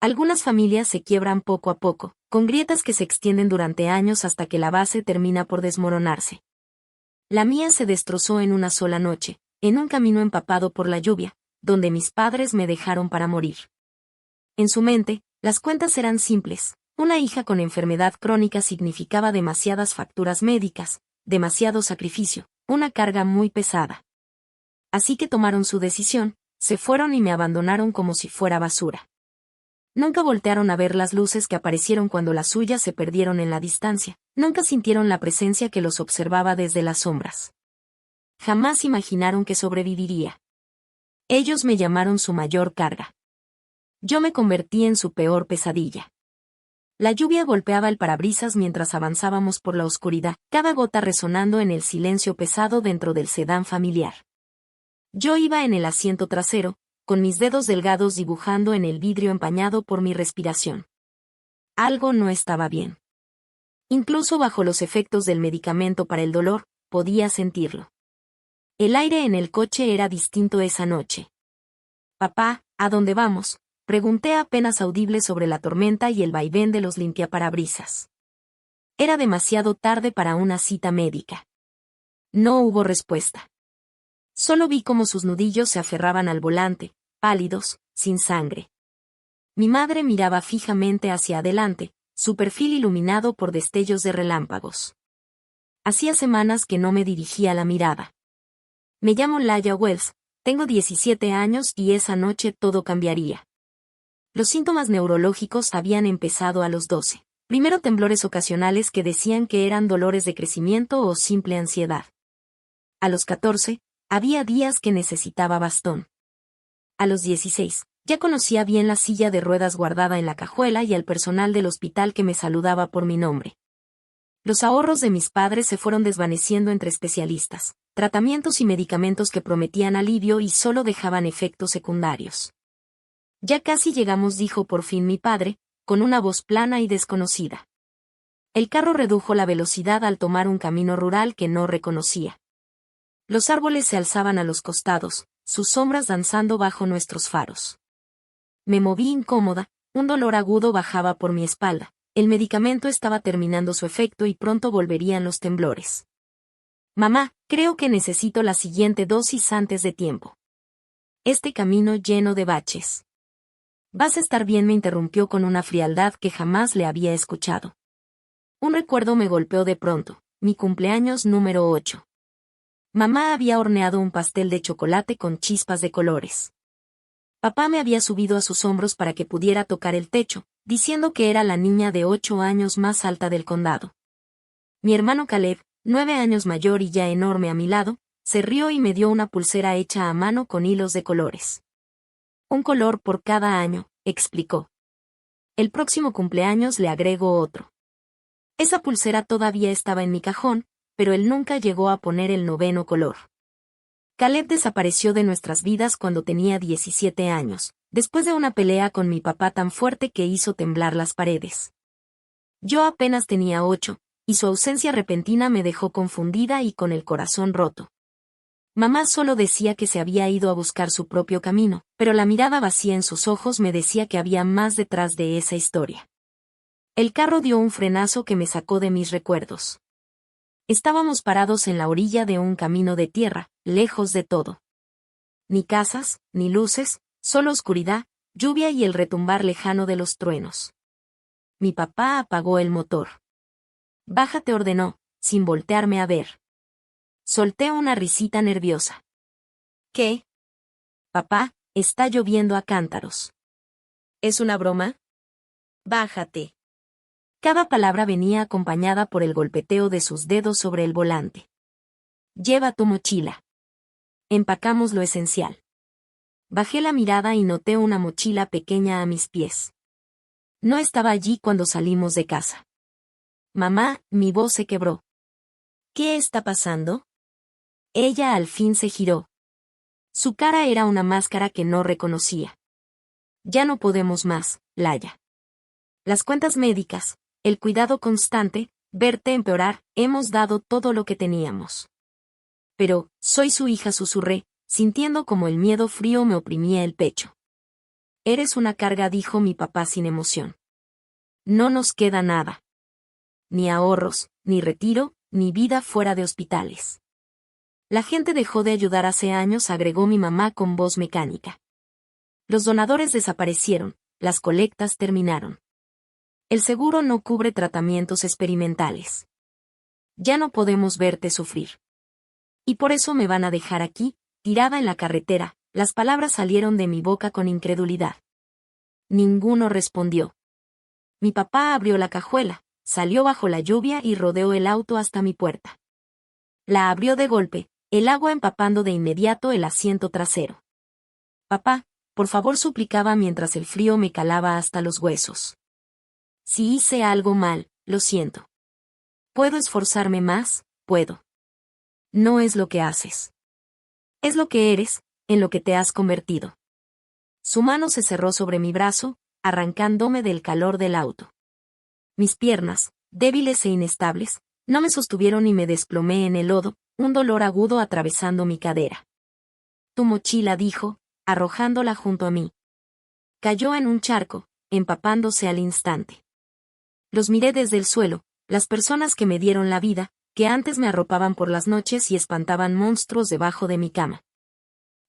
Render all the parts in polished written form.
Algunas familias se quiebran poco a poco, con grietas que se extienden durante años hasta que la base termina por desmoronarse. La mía se destrozó en una sola noche, en un camino empapado por la lluvia, donde mis padres me dejaron para morir. En su mente, las cuentas eran simples. Una hija con enfermedad crónica significaba demasiadas facturas médicas, demasiado sacrificio, una carga muy pesada. Así que tomaron su decisión, se fueron y me abandonaron como si fuera basura. Nunca voltearon a ver las luces que aparecieron cuando las suyas se perdieron en la distancia, nunca sintieron la presencia que los observaba desde las sombras. Jamás imaginaron que sobreviviría. Ellos me llamaron su mayor carga. Yo me convertí en su peor pesadilla. La lluvia golpeaba el parabrisas mientras avanzábamos por la oscuridad, cada gota resonando en el silencio pesado dentro del sedán familiar. Yo iba en el asiento trasero, con mis dedos delgados dibujando en el vidrio empañado por mi respiración. Algo no estaba bien. Incluso bajo los efectos del medicamento para el dolor, podía sentirlo. El aire en el coche era distinto esa noche. «Papá, ¿a dónde vamos?», pregunté apenas audible sobre la tormenta y el vaivén de los limpiaparabrisas. Era demasiado tarde para una cita médica. No hubo respuesta. Solo vi cómo sus nudillos se aferraban al volante, pálidos, sin sangre. Mi madre miraba fijamente hacia adelante, su perfil iluminado por destellos de relámpagos. Hacía semanas que no me dirigía la mirada. Me llamo Laia Wells, tengo 17 años y esa noche todo cambiaría. Los síntomas neurológicos habían empezado a los 12. Primero temblores ocasionales que decían que eran dolores de crecimiento o simple ansiedad. A los 14, había días que necesitaba bastón. A los 16, ya conocía bien la silla de ruedas guardada en la cajuela y al personal del hospital que me saludaba por mi nombre. Los ahorros de mis padres se fueron desvaneciendo entre especialistas, tratamientos y medicamentos que prometían alivio y solo dejaban efectos secundarios. «Ya casi llegamos», dijo por fin mi padre, con una voz plana y desconocida. El carro redujo la velocidad al tomar un camino rural que no reconocía. Los árboles se alzaban a los costados, sus sombras danzando bajo nuestros faros. Me moví incómoda, un dolor agudo bajaba por mi espalda, el medicamento estaba terminando su efecto y pronto volverían los temblores. «Mamá, creo que necesito la siguiente dosis antes de tiempo. Este camino lleno de baches». «Vas a estar bien», me interrumpió con una frialdad que jamás le había escuchado. Un recuerdo me golpeó de pronto, mi cumpleaños número 8. Mamá había horneado un pastel de chocolate con chispas de colores. Papá me había subido a sus hombros para que pudiera tocar el techo, diciendo que era la niña de 8 años más alta del condado. Mi hermano Caleb, 9 años mayor y ya enorme a mi lado, se rió y me dio una pulsera hecha a mano con hilos de colores. «Un color por cada año», explicó. «El próximo cumpleaños le agrego otro». Esa pulsera todavía estaba en mi cajón, pero él nunca llegó a poner el 9º color. Caleb desapareció de nuestras vidas cuando tenía 17 años, después de una pelea con mi papá tan fuerte que hizo temblar las paredes. Yo apenas tenía 8, y su ausencia repentina me dejó confundida y con el corazón roto. Mamá solo decía que se había ido a buscar su propio camino, pero la mirada vacía en sus ojos me decía que había más detrás de esa historia. El carro dio un frenazo que me sacó de mis recuerdos. Estábamos parados en la orilla de un camino de tierra, lejos de todo. Ni casas, ni luces, solo oscuridad, lluvia y el retumbar lejano de los truenos. Mi papá apagó el motor. «Bájate», ordenó, sin voltearme a ver. Solté una risita nerviosa. «¿Qué?» «Papá, está lloviendo a cántaros». «¿Es una broma?» «Bájate». Cada palabra venía acompañada por el golpeteo de sus dedos sobre el volante. «Lleva tu mochila. Empacamos lo esencial». Bajé la mirada y noté una mochila pequeña a mis pies. No estaba allí cuando salimos de casa. «Mamá», mi voz se quebró. «¿Qué está pasando?» Ella al fin se giró. Su cara era una máscara que no reconocía. «Ya no podemos más, Laia. Las cuentas médicas, el cuidado constante, verte empeorar, hemos dado todo lo que teníamos». «Pero, soy su hija», susurré, sintiendo como el miedo frío me oprimía el pecho. Eres una carga, dijo mi papá sin emoción. No nos queda nada. Ni ahorros, ni retiro, ni vida fuera de hospitales. La gente dejó de ayudar hace años, agregó mi mamá con voz mecánica. Los donadores desaparecieron, las colectas terminaron. El seguro no cubre tratamientos experimentales. Ya no podemos verte sufrir. Y por eso me van a dejar aquí, tirada en la carretera. Las palabras salieron de mi boca con incredulidad. Ninguno respondió. Mi papá abrió la cajuela, salió bajo la lluvia y rodeó el auto hasta mi puerta. La abrió de golpe, el agua empapando de inmediato el asiento trasero. Papá, por favor, suplicaba mientras el frío me calaba hasta los huesos. Si hice algo mal, lo siento. ¿Puedo esforzarme más? Puedo. No es lo que haces. Es lo que eres, en lo que te has convertido. Su mano se cerró sobre mi brazo, arrancándome del calor del auto. Mis piernas, débiles e inestables, no me sostuvieron y me desplomé en el lodo, un dolor agudo atravesando mi cadera. Tu mochila, dijo, arrojándola junto a mí. Cayó en un charco, empapándose al instante. Los miré desde el suelo, las personas que me dieron la vida, que antes me arropaban por las noches y espantaban monstruos debajo de mi cama.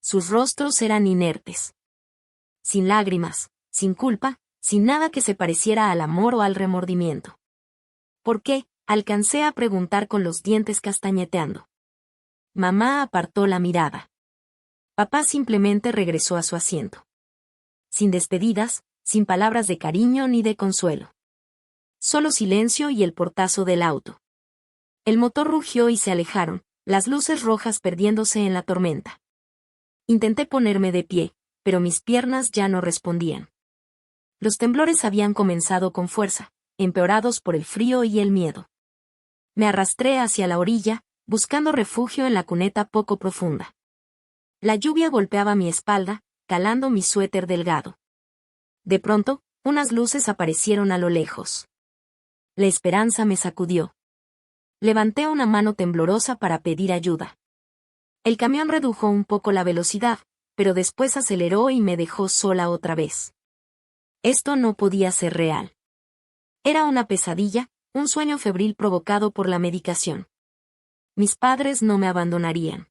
Sus rostros eran inertes. Sin lágrimas, sin culpa, sin nada que se pareciera al amor o al remordimiento. ¿Por qué? Alcancé a preguntar con los dientes castañeteando. Mamá apartó la mirada. Papá simplemente regresó a su asiento. Sin despedidas, sin palabras de cariño ni de consuelo. Solo silencio y el portazo del auto. El motor rugió y se alejaron, las luces rojas perdiéndose en la tormenta. Intenté ponerme de pie, pero mis piernas ya no respondían. Los temblores habían comenzado con fuerza, empeorados por el frío y el miedo. Me arrastré hacia la orilla, buscando refugio en la cuneta poco profunda. La lluvia golpeaba mi espalda, calando mi suéter delgado. De pronto, unas luces aparecieron a lo lejos. La esperanza me sacudió. Levanté una mano temblorosa para pedir ayuda. El camión redujo un poco la velocidad, pero después aceleró y me dejó sola otra vez. Esto no podía ser real. Era una pesadilla, un sueño febril provocado por la medicación. Mis padres no me abandonarían.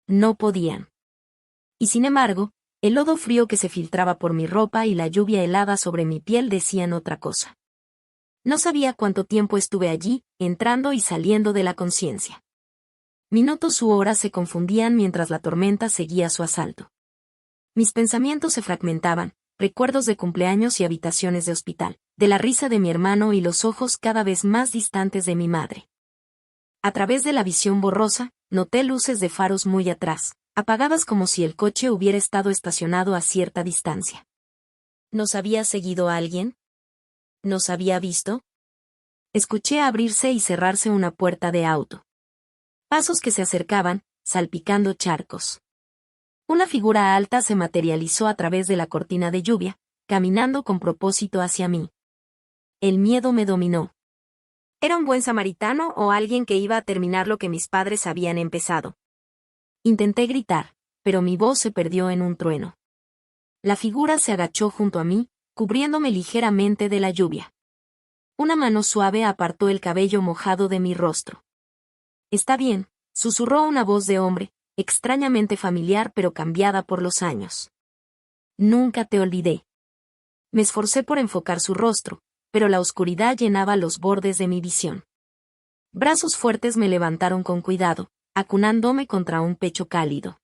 No podían. Y sin embargo, el lodo frío que se filtraba por mi ropa y la lluvia helada sobre mi piel decían otra cosa. No sabía cuánto tiempo estuve allí, entrando y saliendo de la conciencia. Minutos u horas se confundían mientras la tormenta seguía su asalto. Mis pensamientos se fragmentaban, recuerdos de cumpleaños y habitaciones de hospital, de la risa de mi hermano y los ojos cada vez más distantes de mi madre. A través de la visión borrosa, noté luces de faros muy atrás, apagadas como si el coche hubiera estado estacionado a cierta distancia. ¿Nos había seguido alguien? ¿Nos había visto? Escuché abrirse y cerrarse una puerta de auto. Pasos que se acercaban, salpicando charcos. Una figura alta se materializó a través de la cortina de lluvia, caminando con propósito hacia mí. El miedo me dominó. ¿Era un buen samaritano o alguien que iba a terminar lo que mis padres habían empezado? Intenté gritar, pero mi voz se perdió en un trueno. La figura se agachó junto a mí, cubriéndome ligeramente de la lluvia. Una mano suave apartó el cabello mojado de mi rostro. Está bien, susurró una voz de hombre, extrañamente familiar pero cambiada por los años. Nunca te olvidé. Me esforcé por enfocar su rostro, pero la oscuridad llenaba los bordes de mi visión. Brazos fuertes me levantaron con cuidado, acunándome contra un pecho cálido.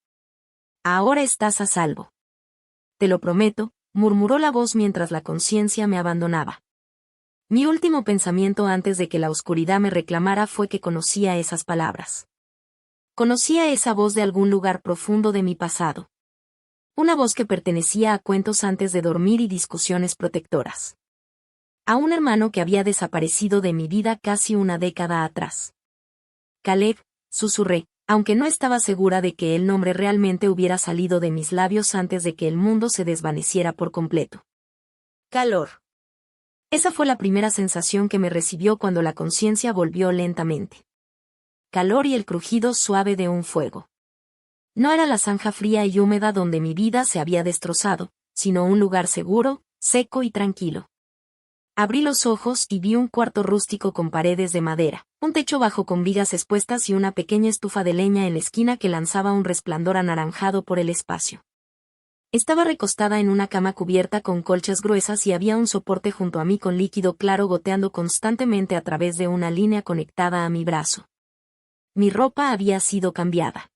Ahora estás a salvo. Te lo prometo, murmuró la voz mientras la conciencia me abandonaba. Mi último pensamiento antes de que la oscuridad me reclamara fue que conocía esas palabras. Conocía esa voz de algún lugar profundo de mi pasado. Una voz que pertenecía a cuentos antes de dormir y discusiones protectoras. A un hermano que había desaparecido de mi vida casi una década atrás. Caleb, susurré, aunque no estaba segura de que el nombre realmente hubiera salido de mis labios antes de que el mundo se desvaneciera por completo. Calor. Esa fue la primera sensación que me recibió cuando la conciencia volvió lentamente. Calor y el crujido suave de un fuego. No era la zanja fría y húmeda donde mi vida se había destrozado, sino un lugar seguro, seco y tranquilo. Abrí los ojos y vi un cuarto rústico con paredes de madera, un techo bajo con vigas expuestas y una pequeña estufa de leña en la esquina que lanzaba un resplandor anaranjado por el espacio. Estaba recostada en una cama cubierta con colchas gruesas y había un soporte junto a mí con líquido claro goteando constantemente a través de una línea conectada a mi brazo. Mi ropa había sido cambiada.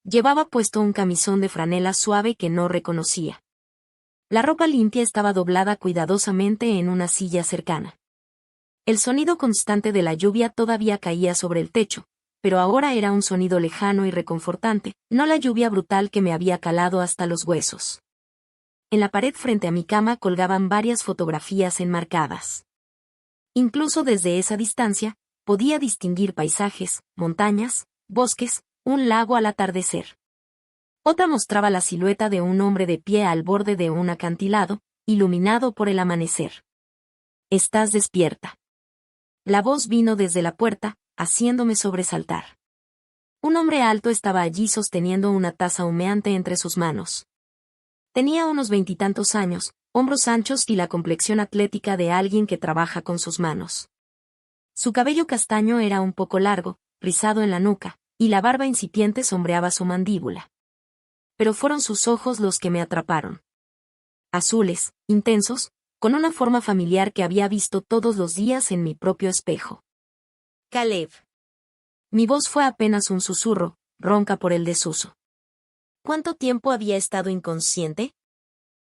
Llevaba puesto un camisón de franela suave que no reconocía. La ropa limpia estaba doblada cuidadosamente en una silla cercana. El sonido constante de la lluvia todavía caía sobre el techo, pero ahora era un sonido lejano y reconfortante, no la lluvia brutal que me había calado hasta los huesos. En la pared frente a mi cama colgaban varias fotografías enmarcadas. Incluso desde esa distancia, podía distinguir paisajes, montañas, bosques, un lago al atardecer. Otra mostraba la silueta de un hombre de pie al borde de un acantilado, iluminado por el amanecer. «Estás despierta». La voz vino desde la puerta, haciéndome sobresaltar. Un hombre alto estaba allí sosteniendo una taza humeante entre sus manos. Tenía unos 20 años, hombros anchos y la complexión atlética de alguien que trabaja con sus manos. Su cabello castaño era un poco largo, rizado en la nuca, y la barba incipiente sombreaba su mandíbula. Pero fueron sus ojos los que me atraparon. Azules, intensos, con una forma familiar que había visto todos los días en mi propio espejo. «Caleb». Mi voz fue apenas un susurro, ronca por el desuso. «¿Cuánto tiempo había estado inconsciente?»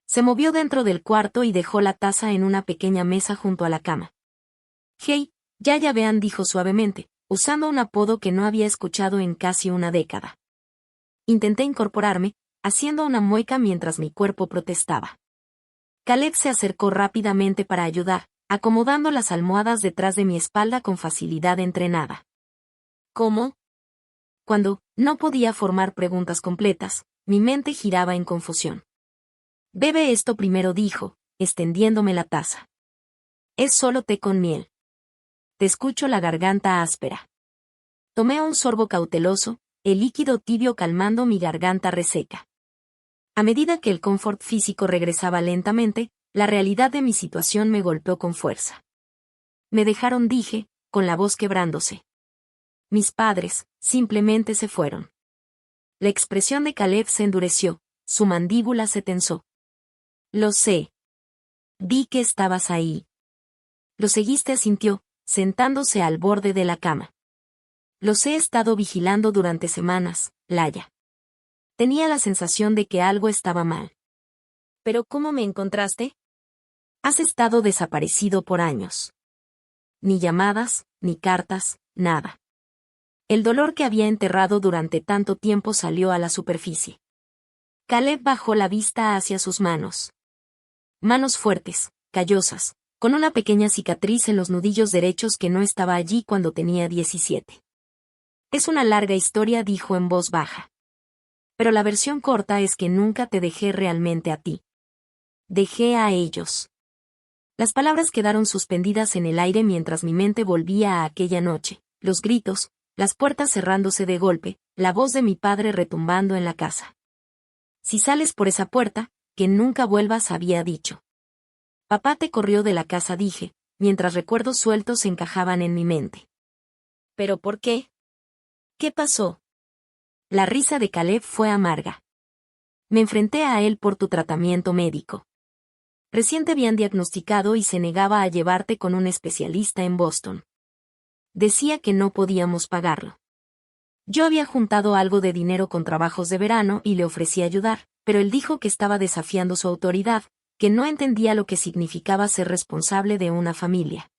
Se movió dentro del cuarto y dejó la taza en una pequeña mesa junto a la cama. «Hey, ya vean», dijo suavemente, usando un apodo que no había escuchado en casi una década. Intenté incorporarme, haciendo una mueca mientras mi cuerpo protestaba. Caleb se acercó rápidamente para ayudar, acomodando las almohadas detrás de mi espalda con facilidad entrenada. «¿Cómo?» Cuando no podía formar preguntas completas, mi mente giraba en confusión. «Bebe esto primero», dijo, extendiéndome la taza. «Es solo té con miel. Te escucho la garganta áspera». Tomé un sorbo cauteloso, el líquido tibio calmando mi garganta reseca. A medida que el confort físico regresaba lentamente, la realidad de mi situación me golpeó con fuerza. «Me dejaron», dije, con la voz quebrándose. «Mis padres, simplemente se fueron». La expresión de Caleb se endureció, su mandíbula se tensó. «Lo sé. Vi que estabas ahí». «Lo seguiste», asintió, sentándose al borde de la cama. «Los he estado vigilando durante semanas, Laia». Tenía la sensación de que algo estaba mal. «¿Pero cómo me encontraste?» «Has estado desaparecido por años. Ni llamadas, ni cartas, nada». El dolor que había enterrado durante tanto tiempo salió a la superficie. Caleb bajó la vista hacia sus manos. Manos fuertes, callosas, con una pequeña cicatriz en los nudillos derechos que no estaba allí cuando tenía 17. «Es una larga historia», dijo en voz baja. «Pero la versión corta es que nunca te dejé realmente a ti. Dejé a ellos». Las palabras quedaron suspendidas en el aire mientras mi mente volvía a aquella noche, los gritos, las puertas cerrándose de golpe, la voz de mi padre retumbando en la casa. «Si sales por esa puerta, que nunca vuelvas», había dicho. «Papá te corrió de la casa», dije, mientras recuerdos sueltos se encajaban en mi mente. «¿Pero por qué? ¿Qué pasó?» La risa de Caleb fue amarga. «Me enfrenté a él por tu tratamiento médico. Recién te habían diagnosticado y se negaba a llevarte con un especialista en Boston. Decía que no podíamos pagarlo. Yo había juntado algo de dinero con trabajos de verano y le ofrecí ayudar, pero él dijo que estaba desafiando su autoridad, que no entendía lo que significaba ser responsable de una familia».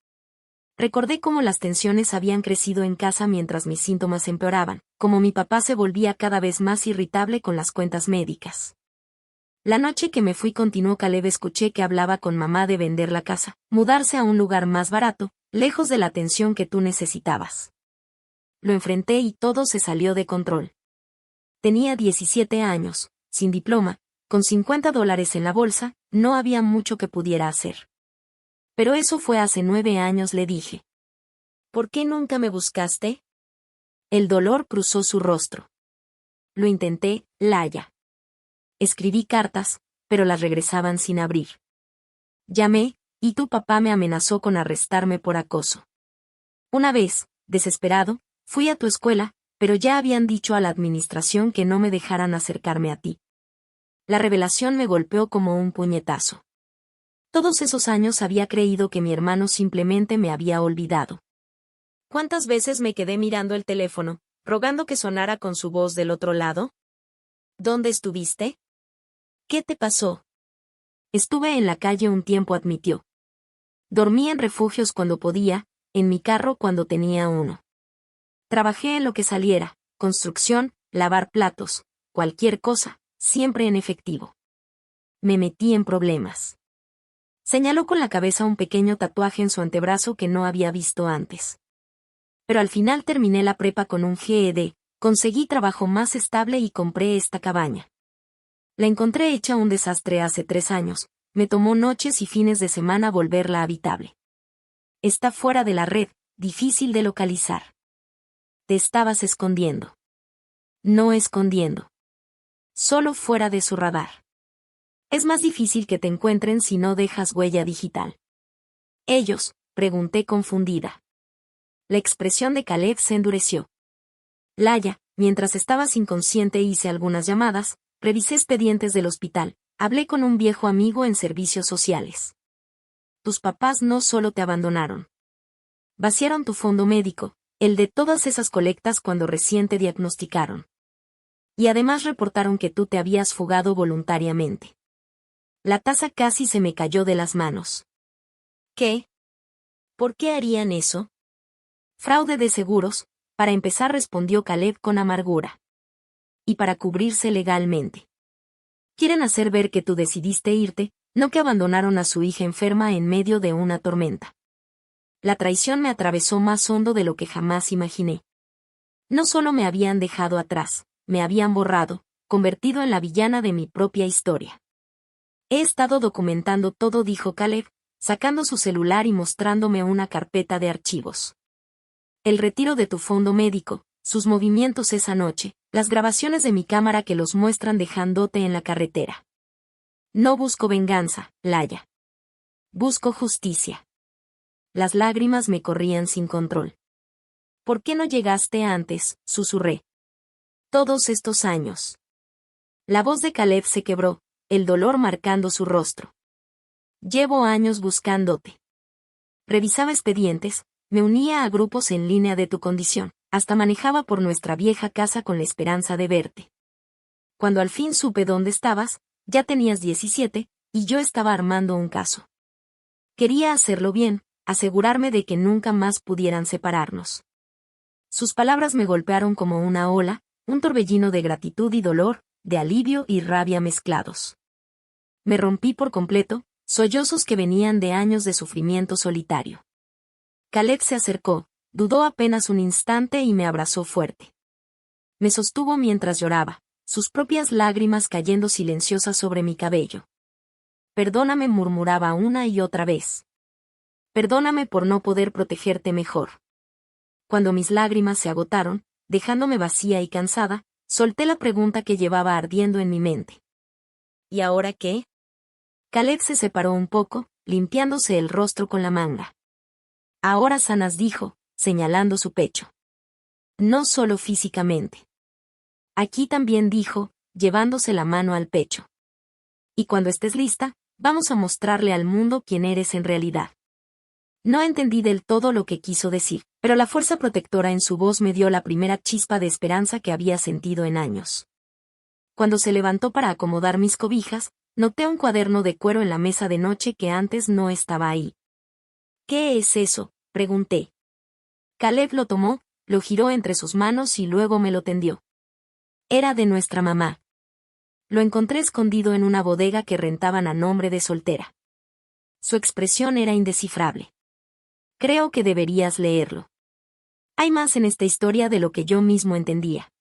Recordé cómo las tensiones habían crecido en casa mientras mis síntomas empeoraban, cómo mi papá se volvía cada vez más irritable con las cuentas médicas. «La noche que me fui», continuó Caleb, «escuché que hablaba con mamá de vender la casa, mudarse a un lugar más barato, lejos de la atención que tú necesitabas. Lo enfrenté y todo se salió de control. Tenía 17 años, sin diploma, con $50 en la bolsa, no había mucho que pudiera hacer. Pero eso fue hace 9 años», le dije. «¿Por qué nunca me buscaste?» El dolor cruzó su rostro. «Lo intenté, Laia. Escribí cartas, pero las regresaban sin abrir. Llamé, y tu papá me amenazó con arrestarme por acoso. Una vez, desesperado, fui a tu escuela, pero ya habían dicho a la administración que no me dejaran acercarme a ti. La revelación me golpeó como un puñetazo. Todos esos años había creído que mi hermano simplemente me había olvidado. ¿Cuántas veces me quedé mirando el teléfono, rogando que sonara con su voz del otro lado? ¿Dónde estuviste? ¿Qué te pasó? Estuve en la calle un tiempo, admitió. Dormí en refugios cuando podía, en mi carro cuando tenía uno. Trabajé en lo que saliera, construcción, lavar platos, cualquier cosa, siempre en efectivo. Me metí en problemas. Señaló con la cabeza un pequeño tatuaje en su antebrazo que no había visto antes. Pero al final terminé la prepa con un GED, conseguí trabajo más estable y compré esta cabaña. La encontré hecha un desastre hace 3 años, me tomó noches y fines de semana volverla habitable. Está fuera de la red, difícil de localizar. Te estabas escondiendo. No escondiendo. Solo fuera de su radar. Es más difícil que te encuentren si no dejas huella digital. ¿Ellos? Pregunté confundida. La expresión de Caleb se endureció. Laia, mientras estabas inconsciente hice algunas llamadas, revisé expedientes del hospital, hablé con un viejo amigo en servicios sociales. Tus papás no solo te abandonaron. Vaciaron tu fondo médico, el de todas esas colectas cuando recién te diagnosticaron. Y además reportaron que tú te habías fugado voluntariamente. La taza casi se me cayó de las manos. ¿Qué? ¿Por qué harían eso? Fraude de seguros, para empezar, respondió Caleb con amargura. Y para cubrirse legalmente. Quieren hacer ver que tú decidiste irte, no que abandonaron a su hija enferma en medio de una tormenta. La traición me atravesó más hondo de lo que jamás imaginé. No solo me habían dejado atrás, me habían borrado, convertido en la villana de mi propia historia. He estado documentando todo, dijo Caleb, sacando su celular y mostrándome una carpeta de archivos. El retiro de tu fondo médico, sus movimientos esa noche, las grabaciones de mi cámara que los muestran dejándote en la carretera. No busco venganza, Laia. Busco justicia. Las lágrimas me corrían sin control. ¿Por qué no llegaste antes?, susurré. Todos estos años. La voz de Caleb se quebró, el dolor marcando su rostro. Llevo años buscándote. Revisaba expedientes, me unía a grupos en línea de tu condición, hasta manejaba por nuestra vieja casa con la esperanza de verte. Cuando al fin supe dónde estabas, ya tenías 17, y yo estaba armando un caso. Quería hacerlo bien, asegurarme de que nunca más pudieran separarnos. Sus palabras me golpearon como una ola, un torbellino de gratitud y dolor, de alivio y rabia mezclados. Me rompí por completo, sollozos que venían de años de sufrimiento solitario. Caleb se acercó, dudó apenas un instante y me abrazó fuerte. Me sostuvo mientras lloraba, sus propias lágrimas cayendo silenciosas sobre mi cabello. Perdóname, murmuraba una y otra vez. Perdóname por no poder protegerte mejor. Cuando mis lágrimas se agotaron, dejándome vacía y cansada, solté la pregunta que llevaba ardiendo en mi mente. ¿Y ahora qué? Caleb se separó un poco, limpiándose el rostro con la manga. Ahora sanas, dijo, señalando su pecho. No solo físicamente. Aquí también, dijo, llevándose la mano al pecho. Y cuando estés lista, vamos a mostrarle al mundo quién eres en realidad. No entendí del todo lo que quiso decir, pero la fuerza protectora en su voz me dio la primera chispa de esperanza que había sentido en años. Cuando se levantó para acomodar mis cobijas, noté un cuaderno de cuero en la mesa de noche que antes no estaba ahí. ¿Qué es eso?, pregunté. Caleb lo tomó, lo giró entre sus manos y luego me lo tendió. Era de nuestra mamá. Lo encontré escondido en una bodega que rentaban a nombre de soltera. Su expresión era indescifrable. Creo que deberías leerlo. Hay más en esta historia de lo que yo mismo entendía.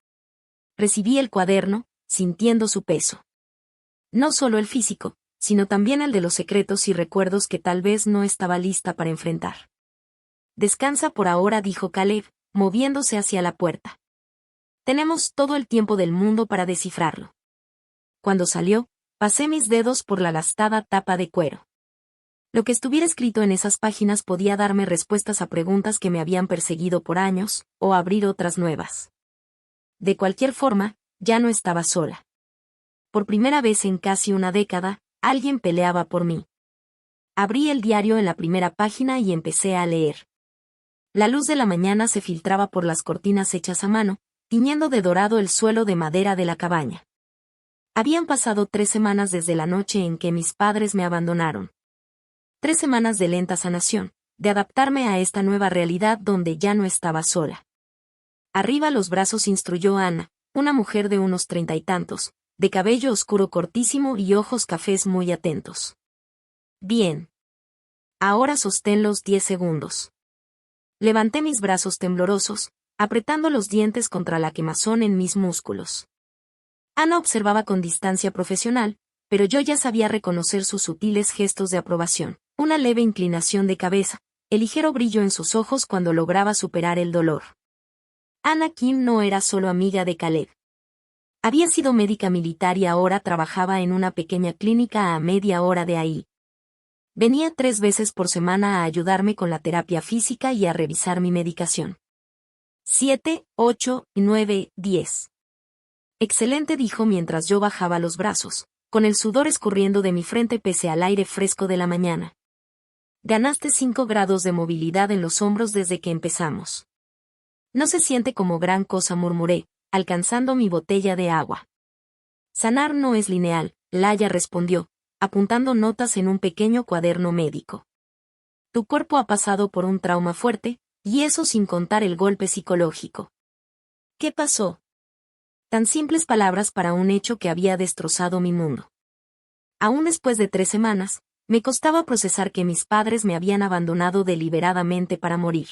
Recibí el cuaderno, sintiendo su peso. No solo el físico, sino también el de los secretos y recuerdos que tal vez no estaba lista para enfrentar. Descansa por ahora, dijo Caleb, moviéndose hacia la puerta. Tenemos todo el tiempo del mundo para descifrarlo. Cuando salió, Pasé mis dedos por la gastada tapa de cuero. Lo que estuviera escrito en esas páginas podía darme respuestas a preguntas que me habían perseguido por años, o abrir otras nuevas. De cualquier forma, ya no estaba sola. Por primera vez en casi una década, alguien peleaba por mí. Abrí el diario en la primera página y empecé a leer. La luz de la mañana se filtraba por las cortinas hechas a mano, tiñendo de dorado el suelo de madera de la cabaña. Habían pasado 3 semanas desde la noche en que mis padres me abandonaron. 3 semanas de lenta sanación, de adaptarme a esta nueva realidad donde ya no estaba sola. Arriba los brazos, instruyó Ana, una mujer de unos 30 y tantos, de cabello oscuro cortísimo y ojos cafés muy atentos. Bien. Ahora sosténlos 10 segundos. Levanté mis brazos temblorosos, apretando los dientes contra la quemazón en mis músculos. Ana observaba con distancia profesional, pero yo ya sabía reconocer sus sutiles gestos de aprobación, una leve inclinación de cabeza, el ligero brillo en sus ojos cuando lograba superar el dolor. Ana Kim no era solo amiga de Caleb. Había sido médica militar y ahora trabajaba en una pequeña clínica a media hora de ahí. Venía 3 veces por semana a ayudarme con la terapia física y a revisar mi medicación. 7, 8, 9, 10. Excelente, dijo mientras yo bajaba los brazos, con el sudor escurriendo de mi frente pese al aire fresco de la mañana. Ganaste 5 grados de movilidad en los hombros desde que empezamos. No se siente como gran cosa, murmuré, alcanzando mi botella de agua. Sanar no es lineal, Laia respondió, apuntando notas en un pequeño cuaderno médico. Tu cuerpo ha pasado por un trauma fuerte, y eso sin contar el golpe psicológico. ¿Qué pasó? Tan simples palabras para un hecho que había destrozado mi mundo. Aún después de 3 semanas, me costaba procesar que mis padres me habían abandonado deliberadamente para morir.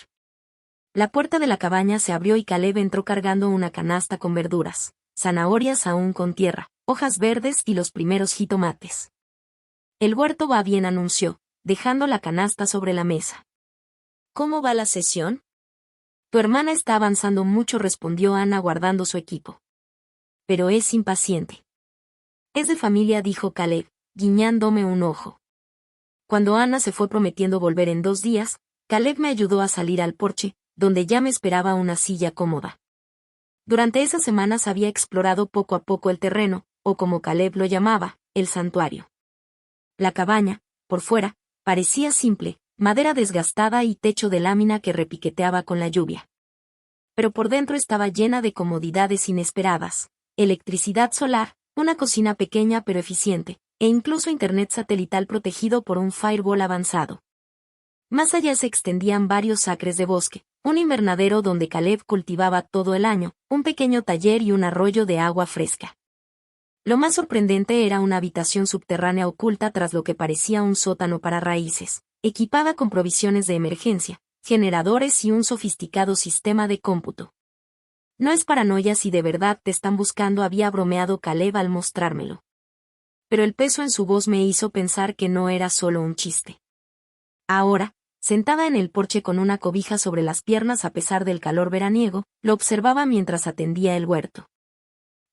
La puerta de la cabaña se abrió y Caleb entró cargando una canasta con verduras, zanahorias aún con tierra, hojas verdes y los primeros jitomates. El huerto va bien, anunció, dejando la canasta sobre la mesa. ¿Cómo va la sesión? Tu hermana está avanzando mucho, respondió Ana guardando su equipo. Pero es impaciente. Es de familia, dijo Caleb, guiñándome un ojo. Cuando Ana se fue prometiendo volver en 2 días, Caleb me ayudó a salir al porche, donde ya me esperaba una silla cómoda. Durante esas semanas había explorado poco a poco el terreno, o como Caleb lo llamaba, el santuario. La cabaña, por fuera, parecía simple, madera desgastada y techo de lámina que repiqueteaba con la lluvia. Pero por dentro estaba llena de comodidades inesperadas, electricidad solar, una cocina pequeña pero eficiente, e incluso internet satelital protegido por un firewall avanzado. Más allá se extendían varios acres de bosque, un invernadero donde Caleb cultivaba todo el año, un pequeño taller y un arroyo de agua fresca. Lo más sorprendente era una habitación subterránea oculta tras lo que parecía un sótano para raíces, equipada con provisiones de emergencia, generadores y un sofisticado sistema de cómputo. No es paranoia si de verdad te están buscando, había bromeado Caleb al mostrármelo. Pero el peso en su voz me hizo pensar que no era solo un chiste. Ahora, sentada en el porche con una cobija sobre las piernas a pesar del calor veraniego, lo observaba mientras atendía el huerto.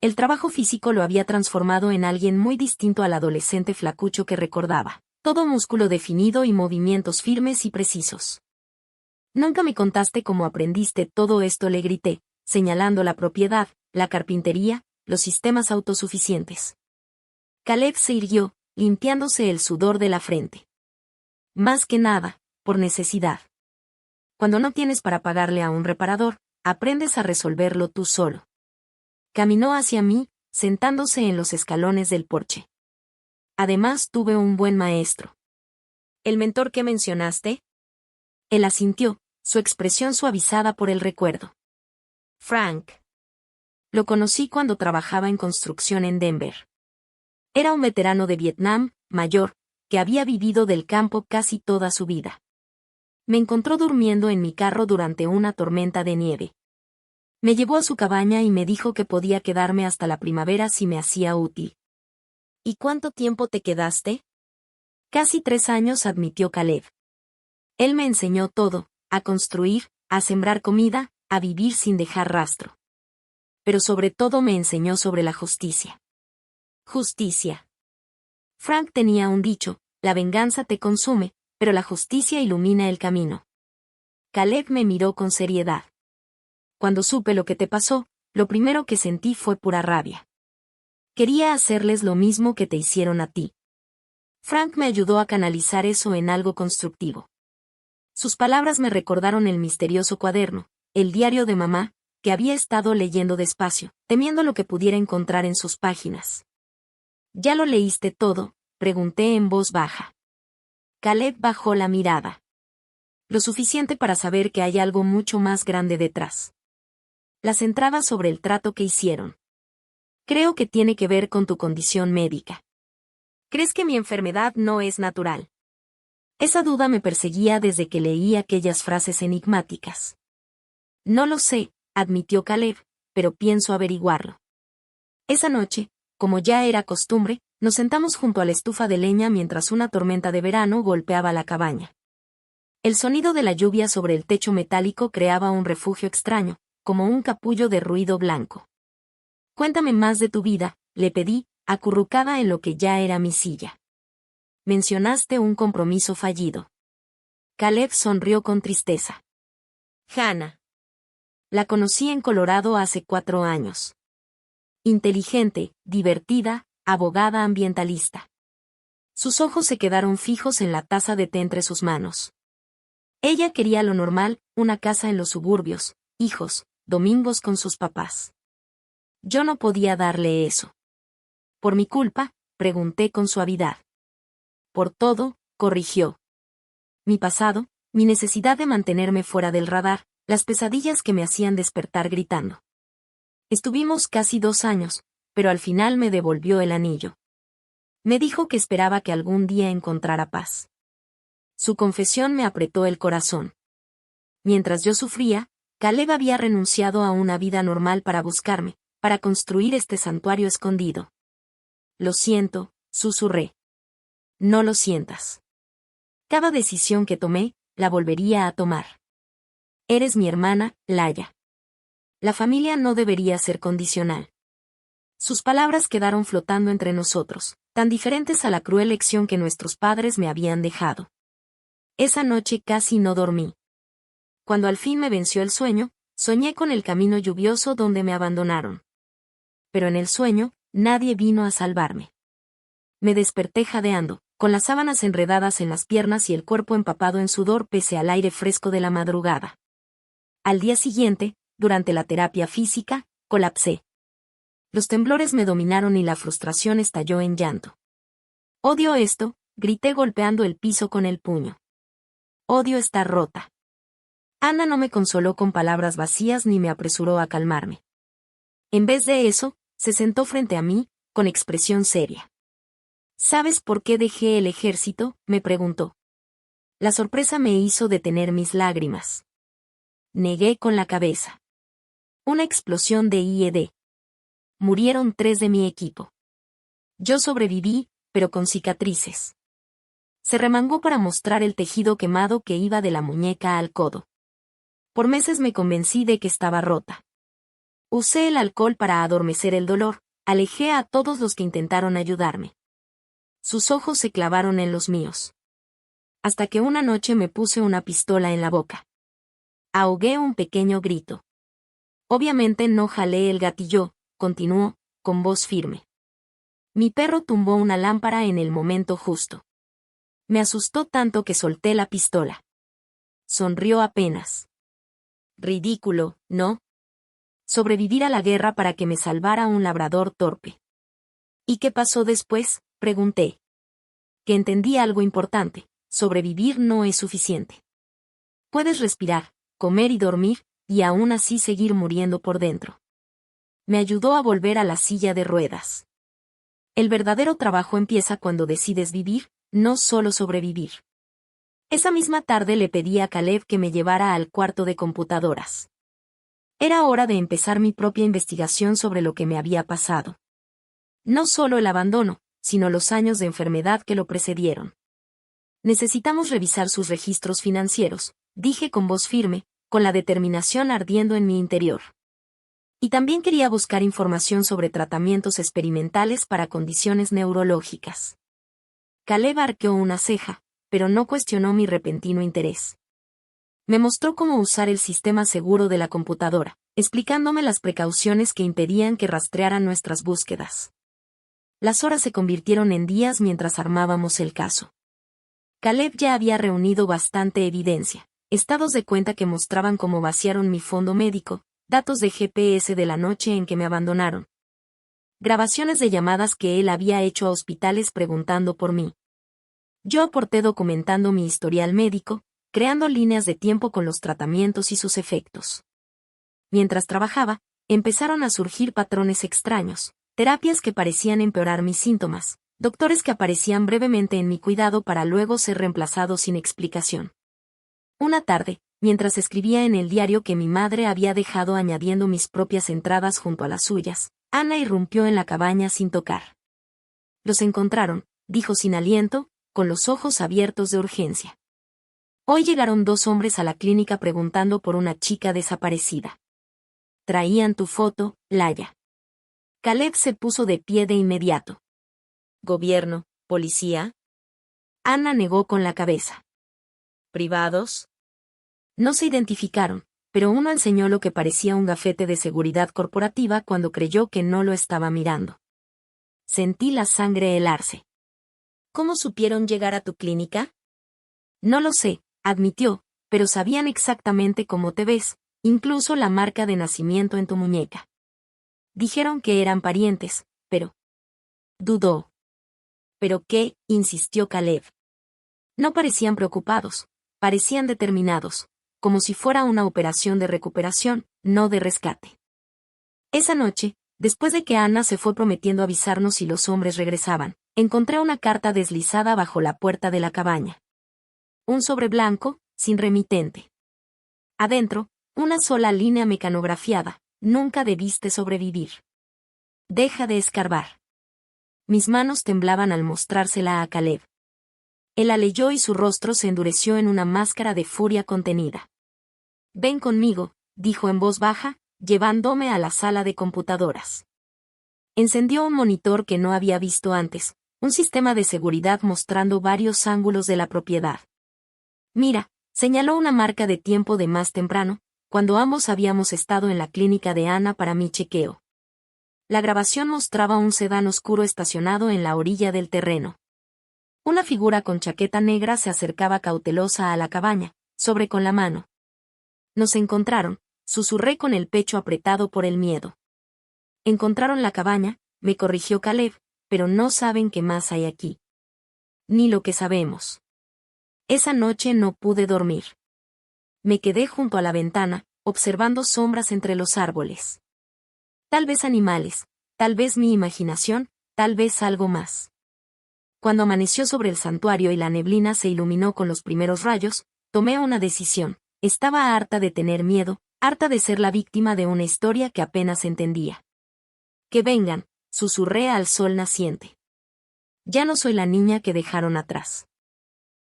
El trabajo físico lo había transformado en alguien muy distinto al adolescente flacucho que recordaba, todo músculo definido y movimientos firmes y precisos. Nunca me contaste cómo aprendiste todo esto, le grité, señalando la propiedad, la carpintería, los sistemas autosuficientes. Caleb se irguió, limpiándose el sudor de la frente. Más que nada, por necesidad. Cuando no tienes para pagarle a un reparador, aprendes a resolverlo tú solo. Caminó hacia mí, sentándose en los escalones del porche. Además tuve un buen maestro. ¿El mentor que mencionaste? Él asintió, su expresión suavizada por el recuerdo. Frank. Lo conocí cuando trabajaba en construcción en Denver. Era un veterano de Vietnam, mayor, que había vivido del campo casi toda su vida. Me encontró durmiendo en mi carro durante una tormenta de nieve. Me llevó a su cabaña y me dijo que podía quedarme hasta la primavera si me hacía útil. ¿Y cuánto tiempo te quedaste? Casi 3 años, admitió Caleb. Él me enseñó todo, a construir, a sembrar comida, a vivir sin dejar rastro. Pero sobre todo me enseñó sobre la justicia. Justicia. Frank tenía un dicho: la venganza te consume, pero la justicia ilumina el camino. Caleb me miró con seriedad. Cuando supe lo que te pasó, lo primero que sentí fue pura rabia. Quería hacerles lo mismo que te hicieron a ti. Frank me ayudó a canalizar eso en algo constructivo. Sus palabras me recordaron el misterioso cuaderno, el diario de mamá, que había estado leyendo despacio, temiendo lo que pudiera encontrar en sus páginas. ¿Ya lo leíste todo?, pregunté en voz baja. Caleb bajó la mirada. Lo suficiente para saber que hay algo mucho más grande detrás. Las entradas sobre el trato que hicieron. Creo que tiene que ver con tu condición médica. ¿Crees que mi enfermedad no es natural? Esa duda me perseguía desde que leí aquellas frases enigmáticas. No lo sé, admitió Caleb, pero pienso averiguarlo. Esa noche, como ya era costumbre, nos sentamos junto a la estufa de leña mientras una tormenta de verano golpeaba la cabaña. El sonido de la lluvia sobre el techo metálico creaba un refugio extraño, como un capullo de ruido blanco. Cuéntame más de tu vida, le pedí, acurrucada en lo que ya era mi silla. Mencionaste un compromiso fallido. Caleb sonrió con tristeza. Hannah. La conocí en Colorado hace 4 años. Inteligente, divertida, abogada ambientalista. Sus ojos se quedaron fijos en la taza de té entre sus manos. Ella quería lo normal, una casa en los suburbios, hijos, domingos con sus papás. Yo no podía darle eso. ¿Por mi culpa?, pregunté con suavidad. Por todo, corrigió. Mi pasado, mi necesidad de mantenerme fuera del radar, las pesadillas que me hacían despertar gritando. Estuvimos casi 2 años, pero al final me devolvió el anillo. Me dijo que esperaba que algún día encontrara paz. Su confesión me apretó el corazón. Mientras yo sufría, Caleb había renunciado a una vida normal para buscarme, para construir este santuario escondido. Lo siento, susurré. No lo sientas. Cada decisión que tomé, la volvería a tomar. Eres mi hermana, Laia. La familia no debería ser condicional. Sus palabras quedaron flotando entre nosotros, tan diferentes a la cruel lección que nuestros padres me habían dejado. Esa noche casi no dormí. Cuando al fin me venció el sueño, soñé con el camino lluvioso donde me abandonaron. Pero en el sueño, nadie vino a salvarme. Me desperté jadeando, con las sábanas enredadas en las piernas y el cuerpo empapado en sudor pese al aire fresco de la madrugada. Al día siguiente, durante la terapia física, colapsé. Los temblores me dominaron y la frustración estalló en llanto. Odio esto, grité golpeando el piso con el puño. Odio estar rota. Ana no me consoló con palabras vacías ni me apresuró a calmarme. En vez de eso, se sentó frente a mí, con expresión seria. ¿Sabes por qué dejé el ejército?, me preguntó. La sorpresa me hizo detener mis lágrimas. Negué con la cabeza. Una explosión de IED. Murieron 3 de mi equipo. Yo sobreviví, pero con cicatrices. Se remangó para mostrar el tejido quemado que iba de la muñeca al codo. Por meses me convencí de que estaba rota. Usé el alcohol para adormecer el dolor, alejé a todos los que intentaron ayudarme. Sus ojos se clavaron en los míos. Hasta que una noche me puse una pistola en la boca. Ahogué un pequeño grito. Obviamente no jalé el gatillo, continuó, con voz firme. Mi perro tumbó una lámpara en el momento justo. Me asustó tanto que solté la pistola. Sonrió apenas. Ridículo, ¿no? Sobrevivir a la guerra para que me salvara un labrador torpe. ¿Y qué pasó después?, pregunté. Que entendí algo importante: sobrevivir no es suficiente. Puedes respirar, comer y dormir, y aún así seguir muriendo por dentro. Me ayudó a volver a la silla de ruedas. El verdadero trabajo empieza cuando decides vivir, no solo sobrevivir. Esa misma tarde le pedí a Caleb que me llevara al cuarto de computadoras. Era hora de empezar mi propia investigación sobre lo que me había pasado. No solo el abandono, sino los años de enfermedad que lo precedieron. Necesitamos revisar sus registros financieros, dije con voz firme, con la determinación ardiendo en mi interior. Y también quería buscar información sobre tratamientos experimentales para condiciones neurológicas. Caleb arqueó una ceja, pero no cuestionó mi repentino interés. Me mostró cómo usar el sistema seguro de la computadora, explicándome las precauciones que impedían que rastrearan nuestras búsquedas. Las horas se convirtieron en días mientras armábamos el caso. Caleb ya había reunido bastante evidencia, estados de cuenta que mostraban cómo vaciaron mi fondo médico, datos de GPS de la noche en que me abandonaron, grabaciones de llamadas que él había hecho a hospitales preguntando por mí. Yo aporté documentando mi historial médico, creando líneas de tiempo con los tratamientos y sus efectos. Mientras trabajaba, empezaron a surgir patrones extraños, terapias que parecían empeorar mis síntomas, doctores que aparecían brevemente en mi cuidado para luego ser reemplazados sin explicación. Una tarde, mientras escribía en el diario que mi madre había dejado añadiendo mis propias entradas junto a las suyas, Ana irrumpió en la cabaña sin tocar. Los encontraron, dijo sin aliento, con los ojos abiertos de urgencia. Hoy llegaron 2 hombres a la clínica preguntando por una chica desaparecida. Traían tu foto, Laya. Caleb se puso de pie de inmediato. ¿Gobierno, policía? Ana negó con la cabeza. ¿Privados? No se identificaron, pero uno enseñó lo que parecía un gafete de seguridad corporativa cuando creyó que no lo estaba mirando. Sentí la sangre helarse. ¿Cómo supieron llegar a tu clínica? No lo sé, admitió, pero sabían exactamente cómo te ves, incluso la marca de nacimiento en tu muñeca. Dijeron que eran parientes, pero... Dudó. ¿Pero qué?, insistió Caleb. No parecían preocupados, parecían determinados, como si fuera una operación de recuperación, no de rescate. Esa noche, después de que Ana se fue prometiendo avisarnos si los hombres regresaban, encontré una carta deslizada bajo la puerta de la cabaña. Un sobre blanco, sin remitente. Adentro, una sola línea mecanografiada: nunca debiste sobrevivir. Deja de escarbar. Mis manos temblaban al mostrársela a Caleb. Él la leyó y su rostro se endureció en una máscara de furia contenida. Ven conmigo, dijo en voz baja, llevándome a la sala de computadoras. Encendió un monitor que no había visto antes, un sistema de seguridad mostrando varios ángulos de la propiedad. Mira, señaló una marca de tiempo de más temprano, cuando ambos habíamos estado en la clínica de Ana para mi chequeo. La grabación mostraba un sedán oscuro estacionado en la orilla del terreno. Una figura con chaqueta negra se acercaba cautelosa a la cabaña, sobre con la mano. Nos encontraron, susurré con el pecho apretado por el miedo. Encontraron la cabaña, me corrigió Caleb, pero no saben qué más hay aquí. Ni lo que sabemos. Esa noche no pude dormir. Me quedé junto a la ventana, observando sombras entre los árboles. Tal vez animales, tal vez mi imaginación, tal vez algo más. Cuando amaneció sobre el santuario y la neblina se iluminó con los primeros rayos, tomé una decisión. Estaba harta de tener miedo, harta de ser la víctima de una historia que apenas entendía. Que vengan, susurré al sol naciente. Ya no soy la niña que dejaron atrás.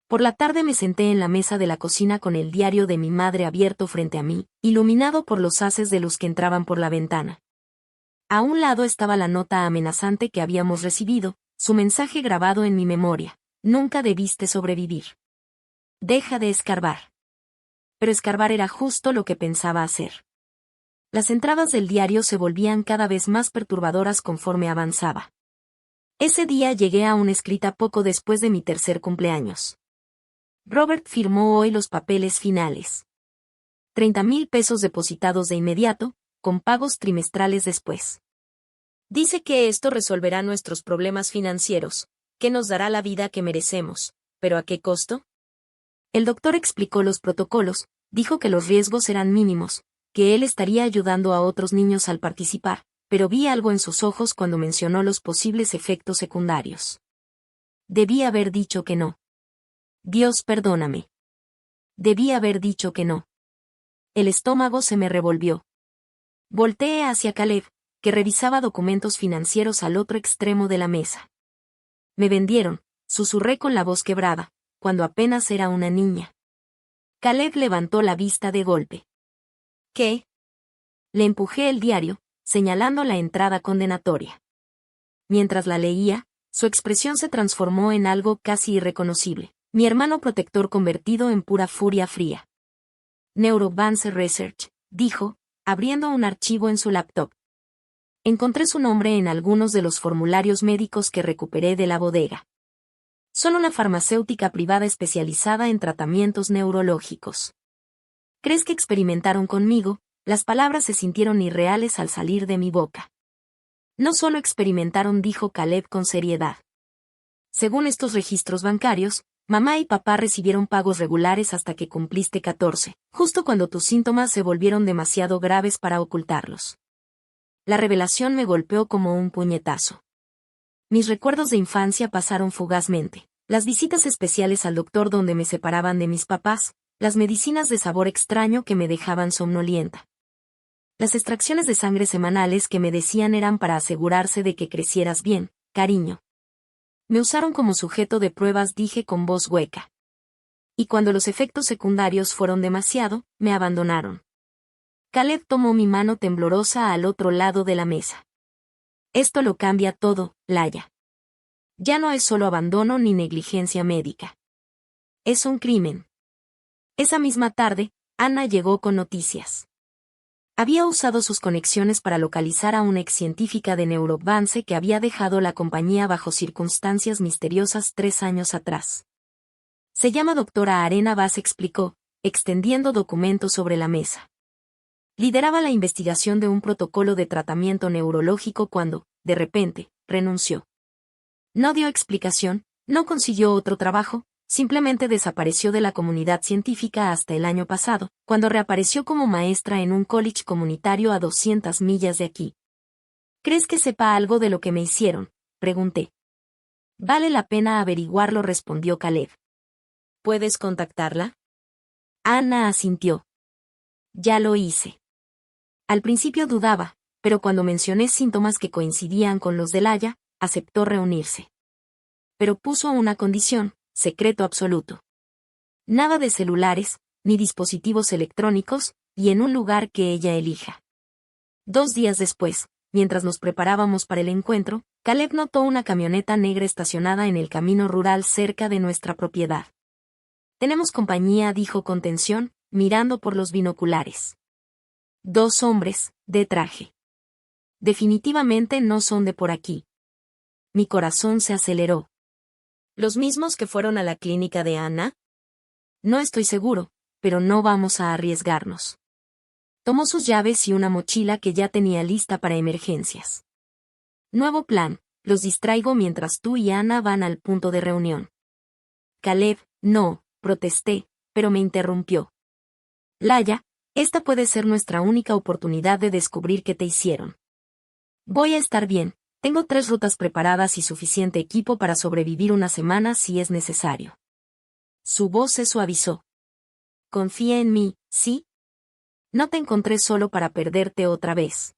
Por la tarde me senté en la mesa de la cocina con el diario de mi madre abierto frente a mí, iluminado por los haces de luz que entraban por la ventana. A un lado estaba la nota amenazante que habíamos recibido, su mensaje grabado en mi memoria: nunca debiste sobrevivir. Deja de escarbar. Pero escarbar era justo lo que pensaba hacer. Las entradas del diario se volvían cada vez más perturbadoras conforme avanzaba. Ese día llegué a una escrita poco después de mi 3er cumpleaños. Robert firmó hoy los papeles finales. 30,000 pesos depositados de inmediato, con pagos trimestrales después. Dice que esto resolverá nuestros problemas financieros, que nos dará la vida que merecemos, pero ¿a qué costo? El doctor explicó los protocolos, dijo que los riesgos eran mínimos, que él estaría ayudando a otros niños al participar, pero vi algo en sus ojos cuando mencionó los posibles efectos secundarios. Debí haber dicho que no. Dios perdóname. Debí haber dicho que no. El estómago se me revolvió. Volteé hacia Caleb, que revisaba documentos financieros al otro extremo de la mesa. Me vendieron, susurré con la voz quebrada, cuando apenas era una niña. Caleb levantó la vista de golpe. ¿Qué? Le empujé el diario, señalando la entrada condenatoria. Mientras la leía, Su expresión se transformó en algo casi irreconocible. Mi hermano protector convertido en pura furia fría. Neuroadvance Research, dijo, abriendo un archivo en su laptop. Encontré su nombre en algunos de los formularios médicos que recuperé de la bodega. Son una farmacéutica privada especializada en tratamientos neurológicos. ¿Crees que experimentaron conmigo? Las palabras se sintieron irreales al salir de mi boca. No solo experimentaron, dijo Caleb con seriedad. Según estos registros bancarios, mamá y papá recibieron pagos regulares hasta que cumpliste 14, justo cuando tus síntomas se volvieron demasiado graves para ocultarlos. La revelación me golpeó como un puñetazo. Mis recuerdos de infancia pasaron fugazmente. Las visitas especiales al doctor donde me separaban de mis papás, las medicinas de sabor extraño que me dejaban somnolienta. Las extracciones de sangre semanales que me decían eran para asegurarse de que crecieras bien, cariño. Me usaron como sujeto de pruebas, dije con voz hueca. Y cuando los efectos secundarios fueron demasiado, me abandonaron. Caleb tomó mi mano temblorosa al otro lado de la mesa. Esto lo cambia todo, Laia. Ya no es solo abandono ni negligencia médica. Es un crimen. Esa misma tarde, Anna llegó con noticias. Había usado sus conexiones para localizar a una ex científica de Neuroadvance que había dejado la compañía bajo circunstancias misteriosas 3 años atrás. Se llama doctora Arena Vaz, explicó, extendiendo documentos sobre la mesa. Lideraba la investigación de un protocolo de tratamiento neurológico cuando, de repente, renunció. No dio explicación, no consiguió otro trabajo, simplemente desapareció de la comunidad científica hasta el año pasado, cuando reapareció como maestra en un college comunitario a 200 millas de aquí. ¿Crees que sepa algo de lo que me hicieron?, pregunté. Vale la pena averiguarlo, respondió Caleb. ¿Puedes contactarla? Anna asintió. Ya lo hice. Al principio dudaba, pero cuando mencioné síntomas que coincidían con los de Laia, aceptó reunirse. Pero puso una condición: secreto absoluto. Nada de celulares, ni dispositivos electrónicos, y en un lugar que ella elija. 2 días después, mientras nos preparábamos para el encuentro, Caleb notó una camioneta negra estacionada en el camino rural cerca de nuestra propiedad. Tenemos compañía, dijo con tensión, mirando por los binoculares. 2 hombres, de traje. Definitivamente no son de por aquí. Mi corazón se aceleró. ¿Los mismos que fueron a la clínica de Anna? No estoy seguro, pero no vamos a arriesgarnos. Tomó sus llaves y una mochila que ya tenía lista para emergencias. Nuevo plan: los distraigo mientras tú y Anna van al punto de reunión. Caleb, no, protesté, pero me interrumpió. Laia, esta puede ser nuestra única oportunidad de descubrir qué te hicieron. Voy a estar bien, tengo 3 rutas preparadas y suficiente equipo para sobrevivir una semana si es necesario. Su voz se suavizó. Confía en mí, ¿sí? No te encontré solo para perderte otra vez.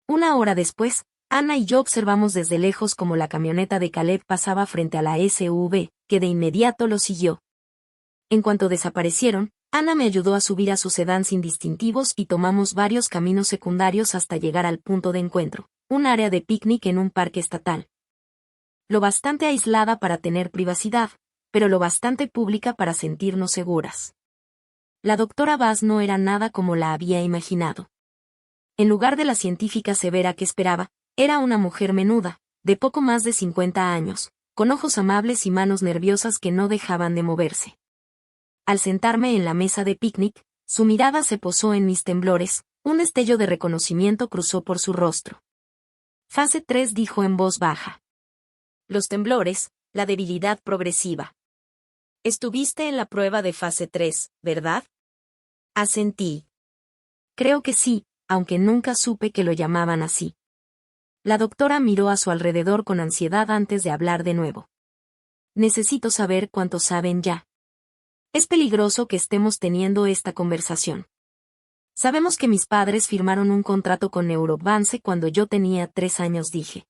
1 hora después, Anna y yo observamos desde lejos cómo la camioneta de Caleb pasaba frente a la SUV, que de inmediato lo siguió. En cuanto desaparecieron, Anna me ayudó a subir a su sedán sin distintivos y tomamos varios caminos secundarios hasta llegar al punto de encuentro, un área de picnic en un parque estatal. Lo bastante aislada para tener privacidad, pero lo bastante pública para sentirnos seguras. La doctora Vaz no era nada como la había imaginado. En lugar de la científica severa que esperaba, era una mujer menuda, de poco más de 50 años, con ojos amables y manos nerviosas que no dejaban de moverse. Al sentarme en la mesa de picnic, su mirada se posó en mis temblores, un destello de reconocimiento cruzó por su rostro. Fase 3, dijo en voz baja. Los temblores, la debilidad progresiva. Estuviste en la prueba de fase 3, ¿verdad? Asentí. Creo que sí, aunque nunca supe que lo llamaban así. La doctora miró a su alrededor con ansiedad antes de hablar de nuevo. Necesito saber cuánto saben ya. Es peligroso que estemos teniendo esta conversación. Sabemos que mis padres firmaron un contrato con Neuroadvance cuando yo tenía 3 años, dije.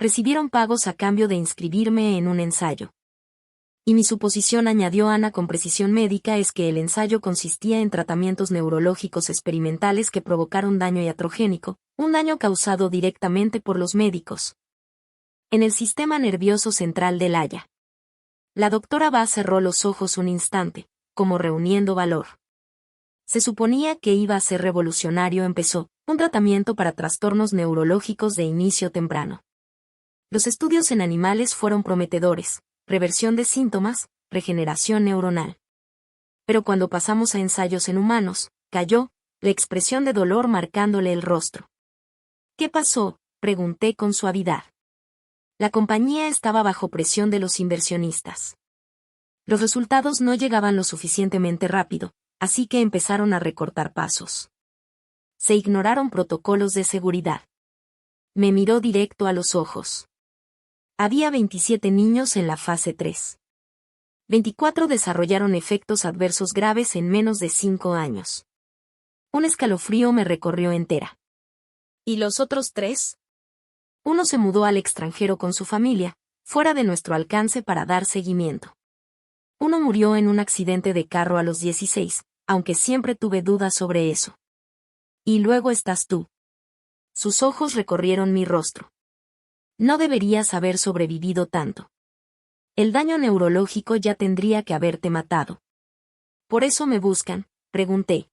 Recibieron pagos a cambio de inscribirme en un ensayo. Y mi suposición, añadió Anna con precisión médica, es que el ensayo consistía en tratamientos neurológicos experimentales que provocaron daño iatrogénico, un daño causado directamente por los médicos. En el sistema nervioso central del haya. La doctora Bass cerró los ojos un instante, como reuniendo valor. Se suponía que iba a ser revolucionario. Empezó un tratamiento para trastornos neurológicos de inicio temprano. Los estudios en animales fueron prometedores, reversión de síntomas, regeneración neuronal. Pero cuando pasamos a ensayos en humanos, cayó, la expresión de dolor marcándole el rostro. ¿Qué pasó?, pregunté con suavidad. La compañía estaba bajo presión de los inversionistas. Los resultados no llegaban lo suficientemente rápido, así que empezaron a recortar pasos. Se ignoraron protocolos de seguridad. Me miró directo a los ojos. Había 27 niños en la fase 3. 24 desarrollaron efectos adversos graves en menos de 5 años. Un escalofrío me recorrió entera. ¿Y los otros 3? Uno se mudó al extranjero con su familia, fuera de nuestro alcance para dar seguimiento. Uno murió en un accidente de carro a los 16, aunque siempre tuve dudas sobre eso. Y luego estás tú. Sus ojos recorrieron mi rostro. No deberías haber sobrevivido tanto. El daño neurológico ya tendría que haberte matado. ¿Por eso me buscan?, pregunté.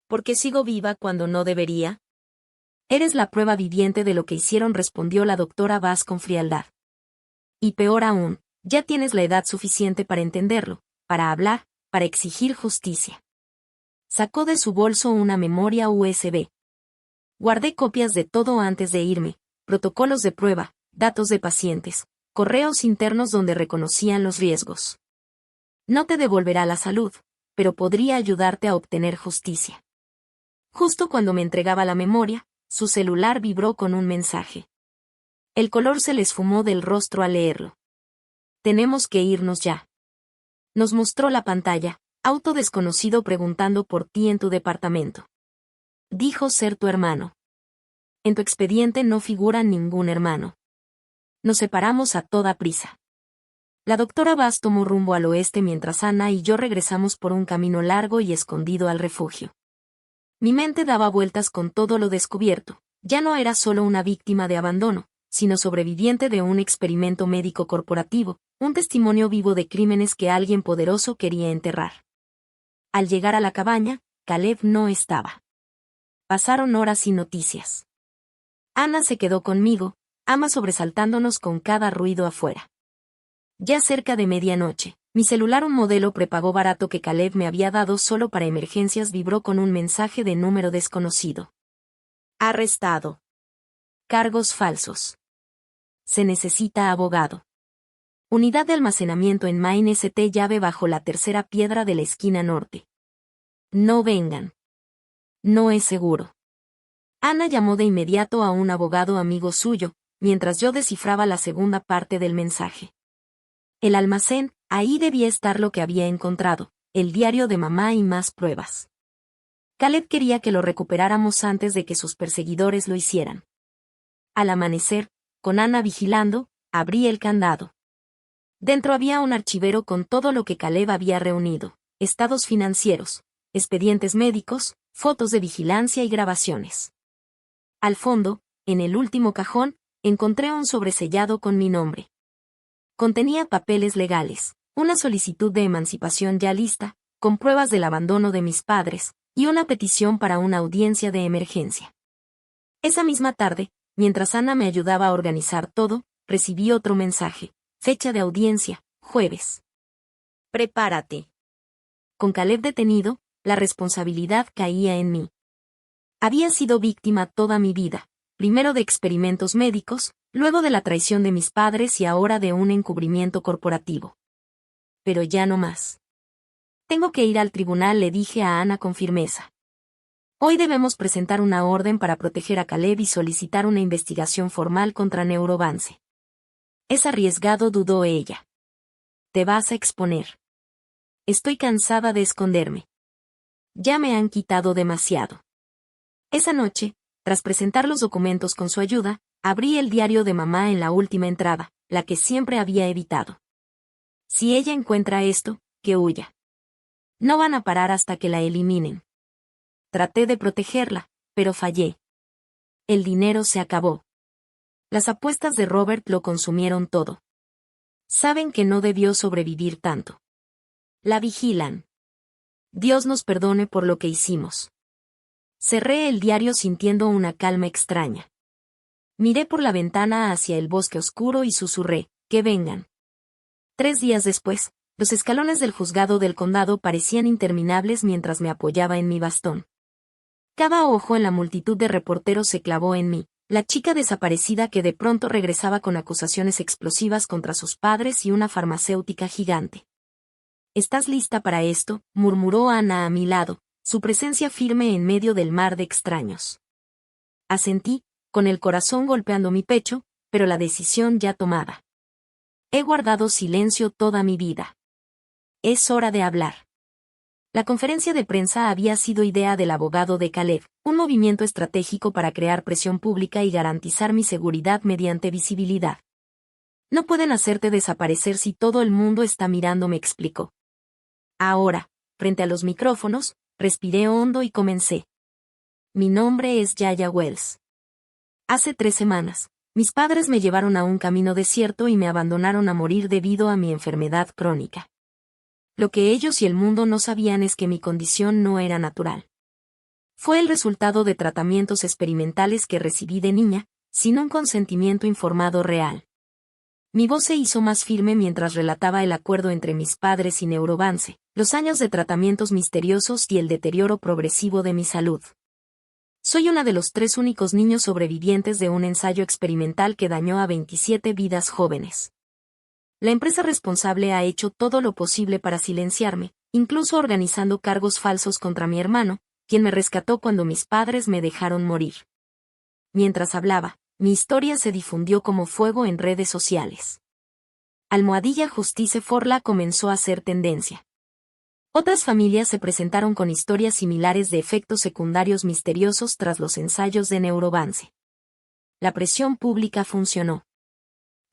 ¿Por qué sigo viva cuando no debería? Eres la prueba viviente de lo que hicieron, respondió la doctora Bass con frialdad. Y peor aún, ya tienes la edad suficiente para entenderlo, para hablar, para exigir justicia. Sacó de su bolso una memoria USB. Guardé copias de todo antes de irme, protocolos de prueba, datos de pacientes, correos internos donde reconocían los riesgos. No te devolverá la salud, pero podría ayudarte a obtener justicia. Justo cuando me entregaba la memoria, su celular vibró con un mensaje. El color se le esfumó del rostro al leerlo. Tenemos que irnos ya. Nos mostró la pantalla, auto desconocido preguntando por ti en tu departamento. Dijo ser tu hermano. En tu expediente no figura ningún hermano. Nos separamos a toda prisa. La doctora Bass tomó rumbo al oeste mientras Ana y yo regresamos por un camino largo y escondido al refugio. Mi mente daba vueltas con todo lo descubierto. Ya no era solo una víctima de abandono, sino sobreviviente de un experimento médico corporativo, un testimonio vivo de crímenes que alguien poderoso quería enterrar. Al llegar a la cabaña, Caleb no estaba. Pasaron horas sin noticias. Ana se quedó conmigo, ama sobresaltándonos con cada ruido afuera. Ya cerca de medianoche, mi celular, un modelo prepago barato que Caleb me había dado solo para emergencias, vibró con un mensaje de número desconocido. Arrestado. Cargos falsos. Se necesita abogado. Unidad de almacenamiento en Main St. Llave bajo la tercera piedra de la esquina norte. No vengan. No es seguro. Ana llamó de inmediato a un abogado amigo suyo, mientras yo descifraba la segunda parte del mensaje. El almacén, ahí debía estar lo que había encontrado, el diario de mamá y más pruebas. Caleb quería que lo recuperáramos antes de que sus perseguidores lo hicieran. Al amanecer, con Ana vigilando, abrí el candado. Dentro había un archivero con todo lo que Caleb había reunido: estados financieros, expedientes médicos, fotos de vigilancia y grabaciones. Al fondo, en el último cajón, encontré un sobresellado con mi nombre. Contenía papeles legales, una solicitud de emancipación ya lista, con pruebas del abandono de mis padres, y una petición para una audiencia de emergencia. Esa misma tarde, mientras Ana me ayudaba a organizar todo, recibí otro mensaje: fecha de audiencia, jueves. Prepárate. Con Caleb detenido, la responsabilidad caía en mí. Había sido víctima toda mi vida, primero de experimentos médicos, luego de la traición de mis padres y ahora de un encubrimiento corporativo. Pero ya no más. Tengo que ir al tribunal, le dije a Ana con firmeza. Hoy debemos presentar una orden para proteger a Caleb y solicitar una investigación formal contra Neurovance. Es arriesgado, dudó ella. Te vas a exponer. Estoy cansada de esconderme. Ya me han quitado demasiado. Esa noche, tras presentar los documentos con su ayuda, abrí el diario de mamá en la última entrada, la que siempre había evitado. Si ella encuentra esto, que huya. No van a parar hasta que la eliminen. Traté de protegerla, pero fallé. El dinero se acabó. Las apuestas de Robert lo consumieron todo. Saben que no debió sobrevivir tanto. La vigilan. Dios nos perdone por lo que hicimos. Cerré el diario sintiendo una calma extraña. Miré por la ventana hacia el bosque oscuro y susurré, que vengan. 3 días después, los escalones del juzgado del condado parecían interminables mientras me apoyaba en mi bastón. Cada ojo en la multitud de reporteros se clavó en mí, la chica desaparecida que de pronto regresaba con acusaciones explosivas contra sus padres y una farmacéutica gigante. «¿Estás lista para esto?», murmuró Ana a mi lado, su presencia firme en medio del mar de extraños. Asentí, con el corazón golpeando mi pecho, pero la decisión ya tomada. He guardado silencio toda mi vida. Es hora de hablar. La conferencia de prensa había sido idea del abogado de Caleb, un movimiento estratégico para crear presión pública y garantizar mi seguridad mediante visibilidad. No pueden hacerte desaparecer si todo el mundo está mirando, me explicó. Ahora, frente a los micrófonos, respiré hondo y comencé. Mi nombre es Yaya Wells. Hace 3 semanas, mis padres me llevaron a un camino desierto y me abandonaron a morir debido a mi enfermedad crónica. Lo que ellos y el mundo no sabían es que mi condición no era natural. Fue el resultado de tratamientos experimentales que recibí de niña, sin un consentimiento informado real. Mi voz se hizo más firme mientras relataba el acuerdo entre mis padres y Neurovance, los años de tratamientos misteriosos y el deterioro progresivo de mi salud. Soy una de los 3 únicos niños sobrevivientes de un ensayo experimental que dañó a 27 vidas jóvenes. La empresa responsable ha hecho todo lo posible para silenciarme, incluso organizando cargos falsos contra mi hermano, quien me rescató cuando mis padres me dejaron morir. Mientras hablaba, mi historia se difundió como fuego en redes sociales. @Justice Forla comenzó a ser tendencia. Otras familias se presentaron con historias similares de efectos secundarios misteriosos tras los ensayos de Neurovance. La presión pública funcionó.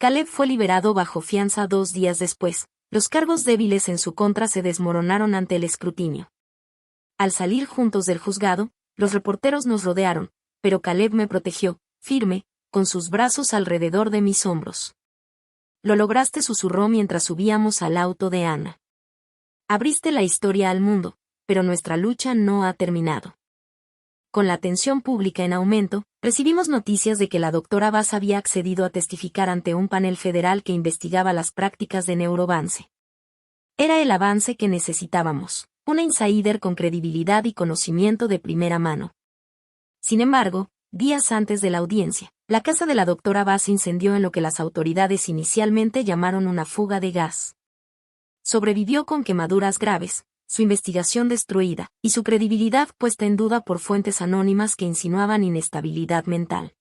Caleb fue liberado bajo fianza 2 días después. Los cargos débiles en su contra se desmoronaron ante el escrutinio. Al salir juntos del juzgado, los reporteros nos rodearon, pero Caleb me protegió, firme, con sus brazos alrededor de mis hombros. Lo lograste, susurró mientras subíamos al auto de Ana. Abriste la historia al mundo, pero nuestra lucha no ha terminado. Con la atención pública en aumento, recibimos noticias de que la doctora Bass había accedido a testificar ante un panel federal que investigaba las prácticas de Neurovance. Era el avance que necesitábamos, una insider con credibilidad y conocimiento de primera mano. Sin embargo, días antes de la audiencia, la casa de la doctora Bass se incendió en lo que las autoridades inicialmente llamaron una fuga de gas. Sobrevivió con quemaduras graves, su investigación destruida, y su credibilidad puesta en duda por fuentes anónimas que insinuaban inestabilidad mental.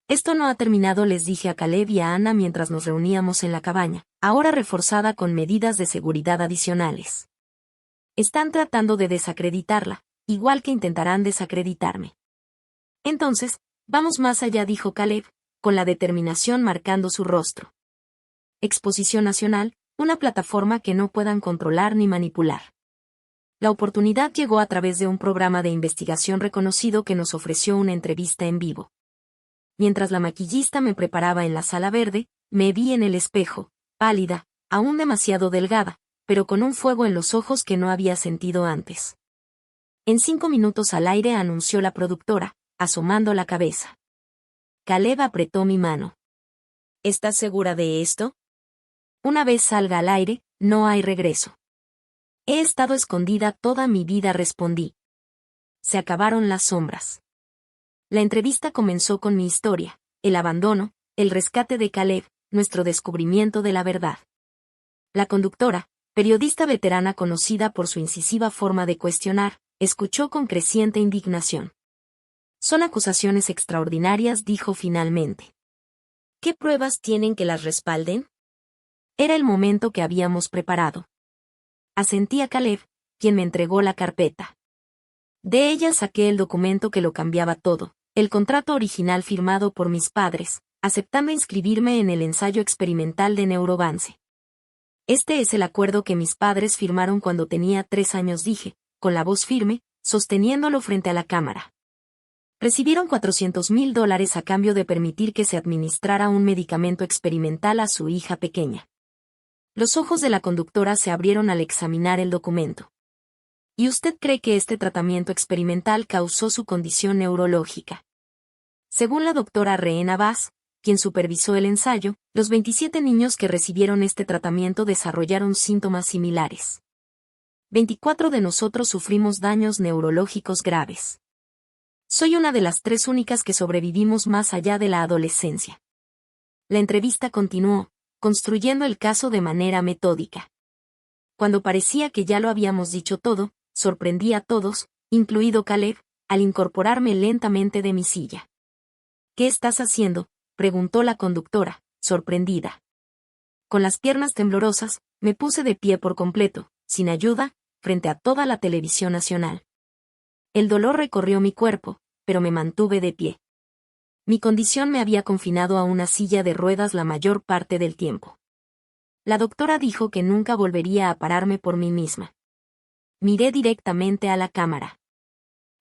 Esto no ha terminado, les dije a Caleb y a Ana mientras nos reuníamos en la cabaña, ahora reforzada con medidas de seguridad adicionales. Están tratando de desacreditarla, igual que intentarán desacreditarme. Entonces, vamos más allá, dijo Caleb, con la determinación marcando su rostro. Exposición Nacional, una plataforma que no puedan controlar ni manipular. La oportunidad llegó a través de un programa de investigación reconocido que nos ofreció una entrevista en vivo. Mientras la maquillista me preparaba en la sala verde, me vi en el espejo, pálida, aún demasiado delgada, pero con un fuego en los ojos que no había sentido antes. En 5 minutos al aire, anunció la productora, asomando la cabeza. Caleb apretó mi mano. ¿Estás segura de esto? Una vez salga al aire, no hay regreso. He estado escondida toda mi vida, respondí. Se acabaron las sombras. La entrevista comenzó con mi historia, el abandono, el rescate de Caleb, nuestro descubrimiento de la verdad. La conductora, periodista veterana conocida por su incisiva forma de cuestionar, escuchó con creciente indignación. Son acusaciones extraordinarias, dijo finalmente. ¿Qué pruebas tienen que las respalden? Era el momento que habíamos preparado. Asentí a Caleb, quien me entregó la carpeta. De ella saqué el documento que lo cambiaba todo, el contrato original firmado por mis padres, aceptando inscribirme en el ensayo experimental de Neurovance. Este es el acuerdo que mis padres firmaron cuando tenía 3 años, dije, con la voz firme, sosteniéndolo frente a la cámara. Recibieron $400,000 a cambio de permitir que se administrara un medicamento experimental a su hija pequeña. Los ojos de la conductora se abrieron al examinar el documento. ¿Y usted cree que este tratamiento experimental causó su condición neurológica? Según la doctora Reena Bass, quien supervisó el ensayo, los 27 niños que recibieron este tratamiento desarrollaron síntomas similares. 24 de nosotros sufrimos daños neurológicos graves. Soy una de las 3 únicas que sobrevivimos más allá de la adolescencia. La entrevista continuó, construyendo el caso de manera metódica. Cuando parecía que ya lo habíamos dicho todo, sorprendí a todos, incluido Caleb, al incorporarme lentamente de mi silla. ¿Qué estás haciendo?, preguntó la conductora, sorprendida. Con las piernas temblorosas, me puse de pie por completo, sin ayuda, frente a toda la televisión nacional. El dolor recorrió mi cuerpo, pero me mantuve de pie. Mi condición me había confinado a una silla de ruedas la mayor parte del tiempo. La doctora dijo que nunca volvería a pararme por mí misma. Miré directamente a la cámara.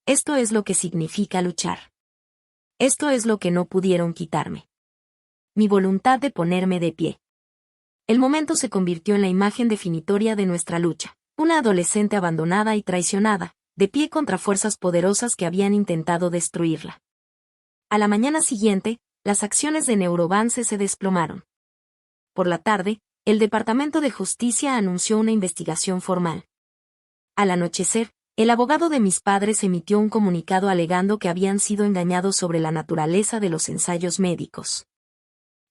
Esto es lo que significa luchar. Esto es lo que no pudieron quitarme. Mi voluntad de ponerme de pie. El momento se convirtió en la imagen definitoria de nuestra lucha. Una adolescente abandonada y traicionada, de pie contra fuerzas poderosas que habían intentado destruirla. A la mañana siguiente, las acciones de Neurovance se desplomaron. Por la tarde, el Departamento de Justicia anunció una investigación formal. Al anochecer, el abogado de mis padres emitió un comunicado alegando que habían sido engañados sobre la naturaleza de los ensayos médicos.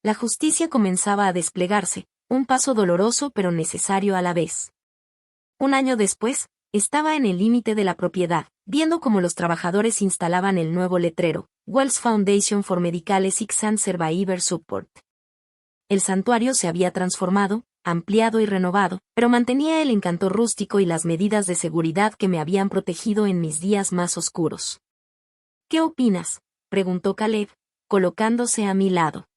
La justicia comenzaba a desplegarse, un paso doloroso pero necesario a la vez. Un año después, estaba en el límite de la propiedad, viendo cómo los trabajadores instalaban el nuevo letrero, Wells Foundation for Medical Ethics and Survivor Support. El santuario se había transformado, ampliado y renovado, pero mantenía el encanto rústico y las medidas de seguridad que me habían protegido en mis días más oscuros. ¿Qué opinas?, preguntó Caleb, colocándose a mi lado.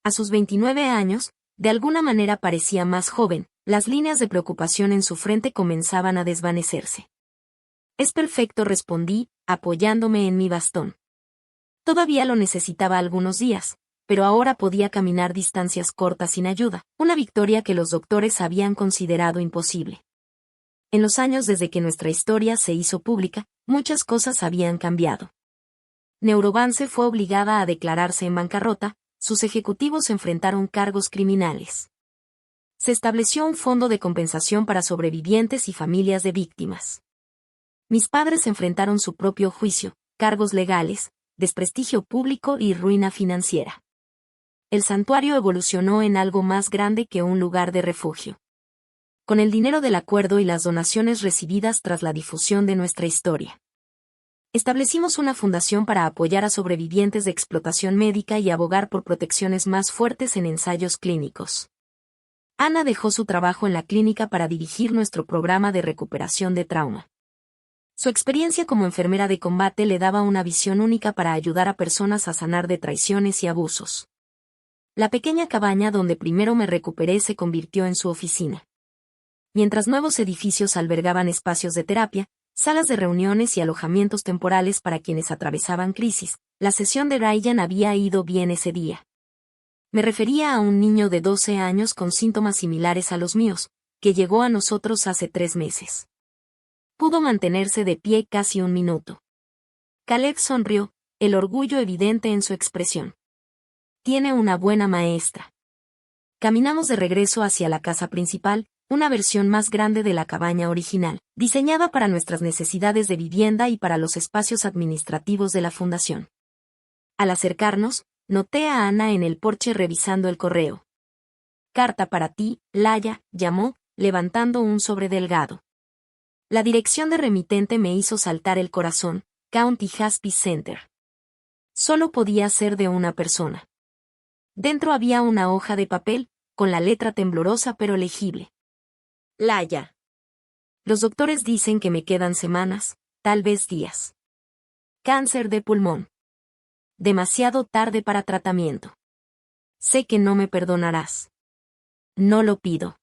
A sus 29 años, de alguna manera parecía más joven, las líneas de preocupación en su frente comenzaban a desvanecerse. Es perfecto, respondí, apoyándome en mi bastón. Todavía lo necesitaba algunos días, pero ahora podía caminar distancias cortas sin ayuda, una victoria que los doctores habían considerado imposible. En los años desde que nuestra historia se hizo pública, muchas cosas habían cambiado. Neurovance fue obligada a declararse en bancarrota, sus ejecutivos enfrentaron cargos criminales. Se estableció un fondo de compensación para sobrevivientes y familias de víctimas. Mis padres enfrentaron su propio juicio, cargos legales, desprestigio público y ruina financiera. El santuario evolucionó en algo más grande que un lugar de refugio. Con el dinero del acuerdo y las donaciones recibidas tras la difusión de nuestra historia, establecimos una fundación para apoyar a sobrevivientes de explotación médica y abogar por protecciones más fuertes en ensayos clínicos. Ana dejó su trabajo en la clínica para dirigir nuestro programa de recuperación de trauma. Su experiencia como enfermera de combate le daba una visión única para ayudar a personas a sanar de traiciones y abusos. La pequeña cabaña donde primero me recuperé se convirtió en su oficina. Mientras nuevos edificios albergaban espacios de terapia, salas de reuniones y alojamientos temporales para quienes atravesaban crisis, la sesión de Ryan había ido bien ese día. Me refería a un niño de 12 años con síntomas similares a los míos, que llegó a nosotros hace 3 meses. Pudo mantenerse de pie casi un minuto. Caleb sonrió, el orgullo evidente en su expresión. Tiene una buena maestra. Caminamos de regreso hacia la casa principal, una versión más grande de la cabaña original, diseñada para nuestras necesidades de vivienda y para los espacios administrativos de la fundación. Al acercarnos, noté a Ana en el porche revisando el correo. Carta para ti, Laia, llamó, levantando un sobre delgado. La dirección de remitente me hizo saltar el corazón, County Hospice Center. Solo podía ser de una persona. Dentro había una hoja de papel, con la letra temblorosa pero legible. Laia. Los doctores dicen que me quedan semanas, tal vez días. Cáncer de pulmón. Demasiado tarde para tratamiento. Sé que no me perdonarás. No lo pido.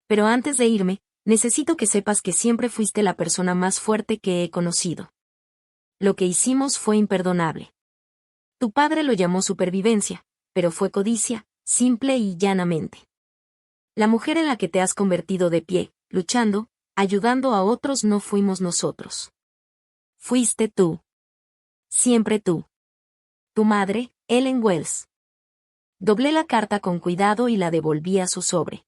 Pero antes de irme, necesito que sepas que siempre fuiste la persona más fuerte que he conocido. lo que hicimos fue imperdonable. Tu padre lo llamó supervivencia, pero fue codicia, simple y llanamente. La mujer en la que te has convertido de pie, luchando, ayudando a otros no fuimos nosotros. Fuiste tú. Siempre tú. Tu madre, Ellen Wells. Doblé la carta con cuidado y la devolví a su sobre.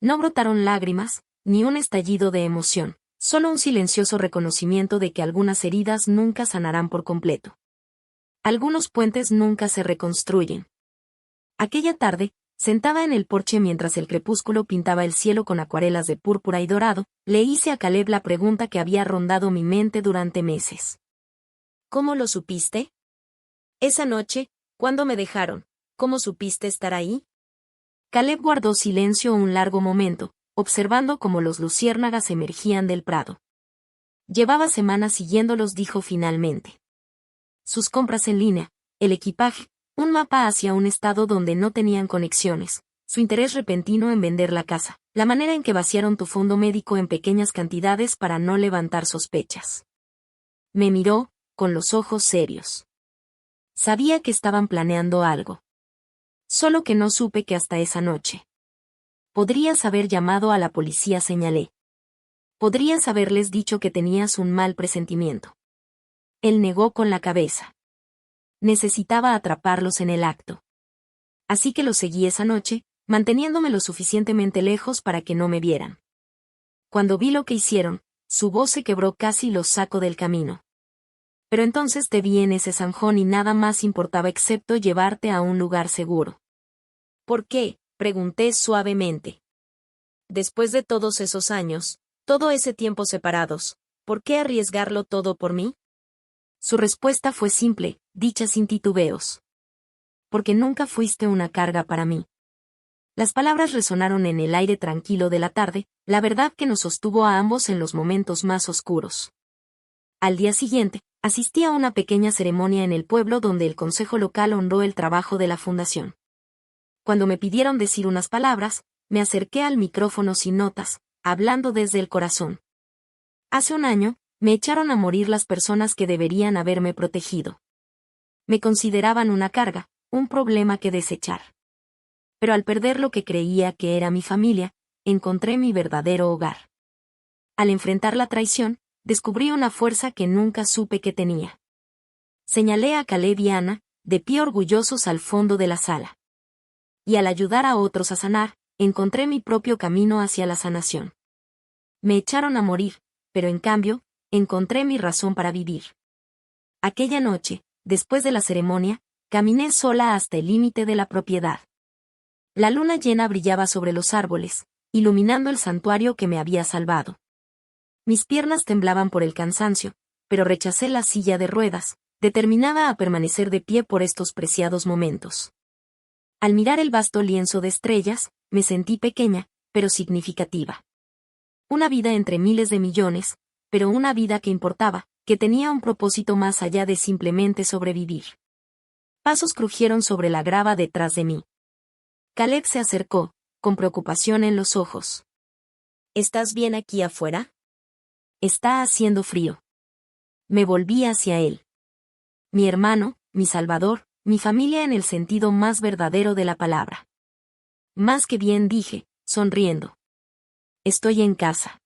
No brotaron lágrimas, ni un estallido de emoción, solo un silencioso reconocimiento de que algunas heridas nunca sanarán por completo. Algunos puentes nunca se reconstruyen. Aquella tarde, sentada en el porche mientras el crepúsculo pintaba el cielo con acuarelas de púrpura y dorado, le hice a Caleb la pregunta que había rondado mi mente durante meses. ¿Cómo lo supiste? Esa noche, cuando me dejaron, ¿cómo supiste estar ahí? Caleb guardó silencio un largo momento, observando cómo los luciérnagas emergían del prado. Llevaba semanas siguiéndolos, dijo finalmente. Sus compras en línea, el equipaje, un mapa hacia un estado donde no tenían conexiones, su interés repentino en vender la casa, la manera en que vaciaron tu fondo médico en pequeñas cantidades para no levantar sospechas. Me miró, con los ojos serios. Sabía que estaban planeando algo. Solo que no supe que hasta esa noche. Podrías haber llamado a la policía, señalé. Podrías haberles dicho que tenías un mal presentimiento. Él negó con la cabeza. Necesitaba atraparlos en el acto. Así que los seguí esa noche, manteniéndome lo suficientemente lejos para que no me vieran. Cuando vi lo que hicieron, su voz se quebró, casi los sacó del camino. Pero entonces te vi en ese zanjón y nada más importaba excepto llevarte a un lugar seguro. ¿Por qué?, pregunté suavemente. Después de todos esos años, todo ese tiempo separados, ¿por qué arriesgarlo todo por mí? Su respuesta fue simple, dicha sin titubeos. Porque nunca fuiste una carga para mí. Las palabras resonaron en el aire tranquilo de la tarde, la verdad que nos sostuvo a ambos en los momentos más oscuros. Al día siguiente, asistí a una pequeña ceremonia en el pueblo donde el consejo local honró el trabajo de la fundación. Cuando me pidieron decir unas palabras, me acerqué al micrófono sin notas, hablando desde el corazón. Hace un año, me echaron a morir las personas que deberían haberme protegido. Me consideraban una carga, un problema que desechar. Pero al perder lo que creía que era mi familia, encontré mi verdadero hogar. Al enfrentar la traición, descubrí una fuerza que nunca supe que tenía. Señalé a Caleb y Ana, de pie orgullosos al fondo de la sala. Y al ayudar a otros a sanar, encontré mi propio camino hacia la sanación. Me echaron a morir, pero en cambio, encontré mi razón para vivir. Aquella noche, después de la ceremonia, caminé sola hasta el límite de la propiedad. La luna llena brillaba sobre los árboles, iluminando el santuario que me había salvado. Mis piernas temblaban por el cansancio, pero rechacé la silla de ruedas, determinada a permanecer de pie por estos preciados momentos. Al mirar el vasto lienzo de estrellas, me sentí pequeña, pero significativa. Una vida entre miles de millones, pero una vida que importaba, que tenía un propósito más allá de simplemente sobrevivir. Pasos crujieron sobre la grava detrás de mí. Caleb se acercó, con preocupación en los ojos. ¿Estás bien aquí afuera? Está haciendo frío. Me volví hacia él. Mi hermano, mi salvador, mi familia en el sentido más verdadero de la palabra. Más que bien, dije, sonriendo. Estoy en casa.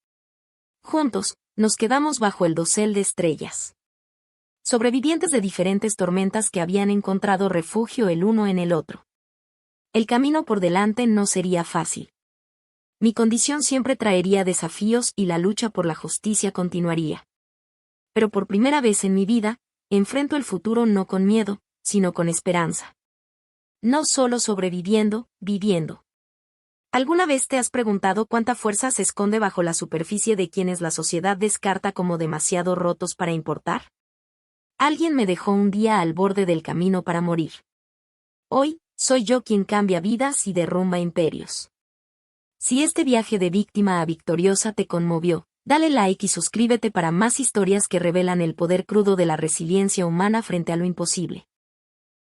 Juntos, nos quedamos bajo el dosel de estrellas. Sobrevivientes de diferentes tormentas que habían encontrado refugio el uno en el otro. El camino por delante no sería fácil. Mi condición siempre traería desafíos y la lucha por la justicia continuaría. Pero por primera vez en mi vida, enfrento el futuro no con miedo, sino con esperanza. No solo sobreviviendo, viviendo. ¿Alguna vez te has preguntado cuánta fuerza se esconde bajo la superficie de quienes la sociedad descarta como demasiado rotos para importar? Alguien me dejó un día al borde del camino para morir. Hoy, soy yo quien cambia vidas y derrumba imperios. Si este viaje de víctima a victoriosa te conmovió, dale like y suscríbete para más historias que revelan el poder crudo de la resiliencia humana frente a lo imposible.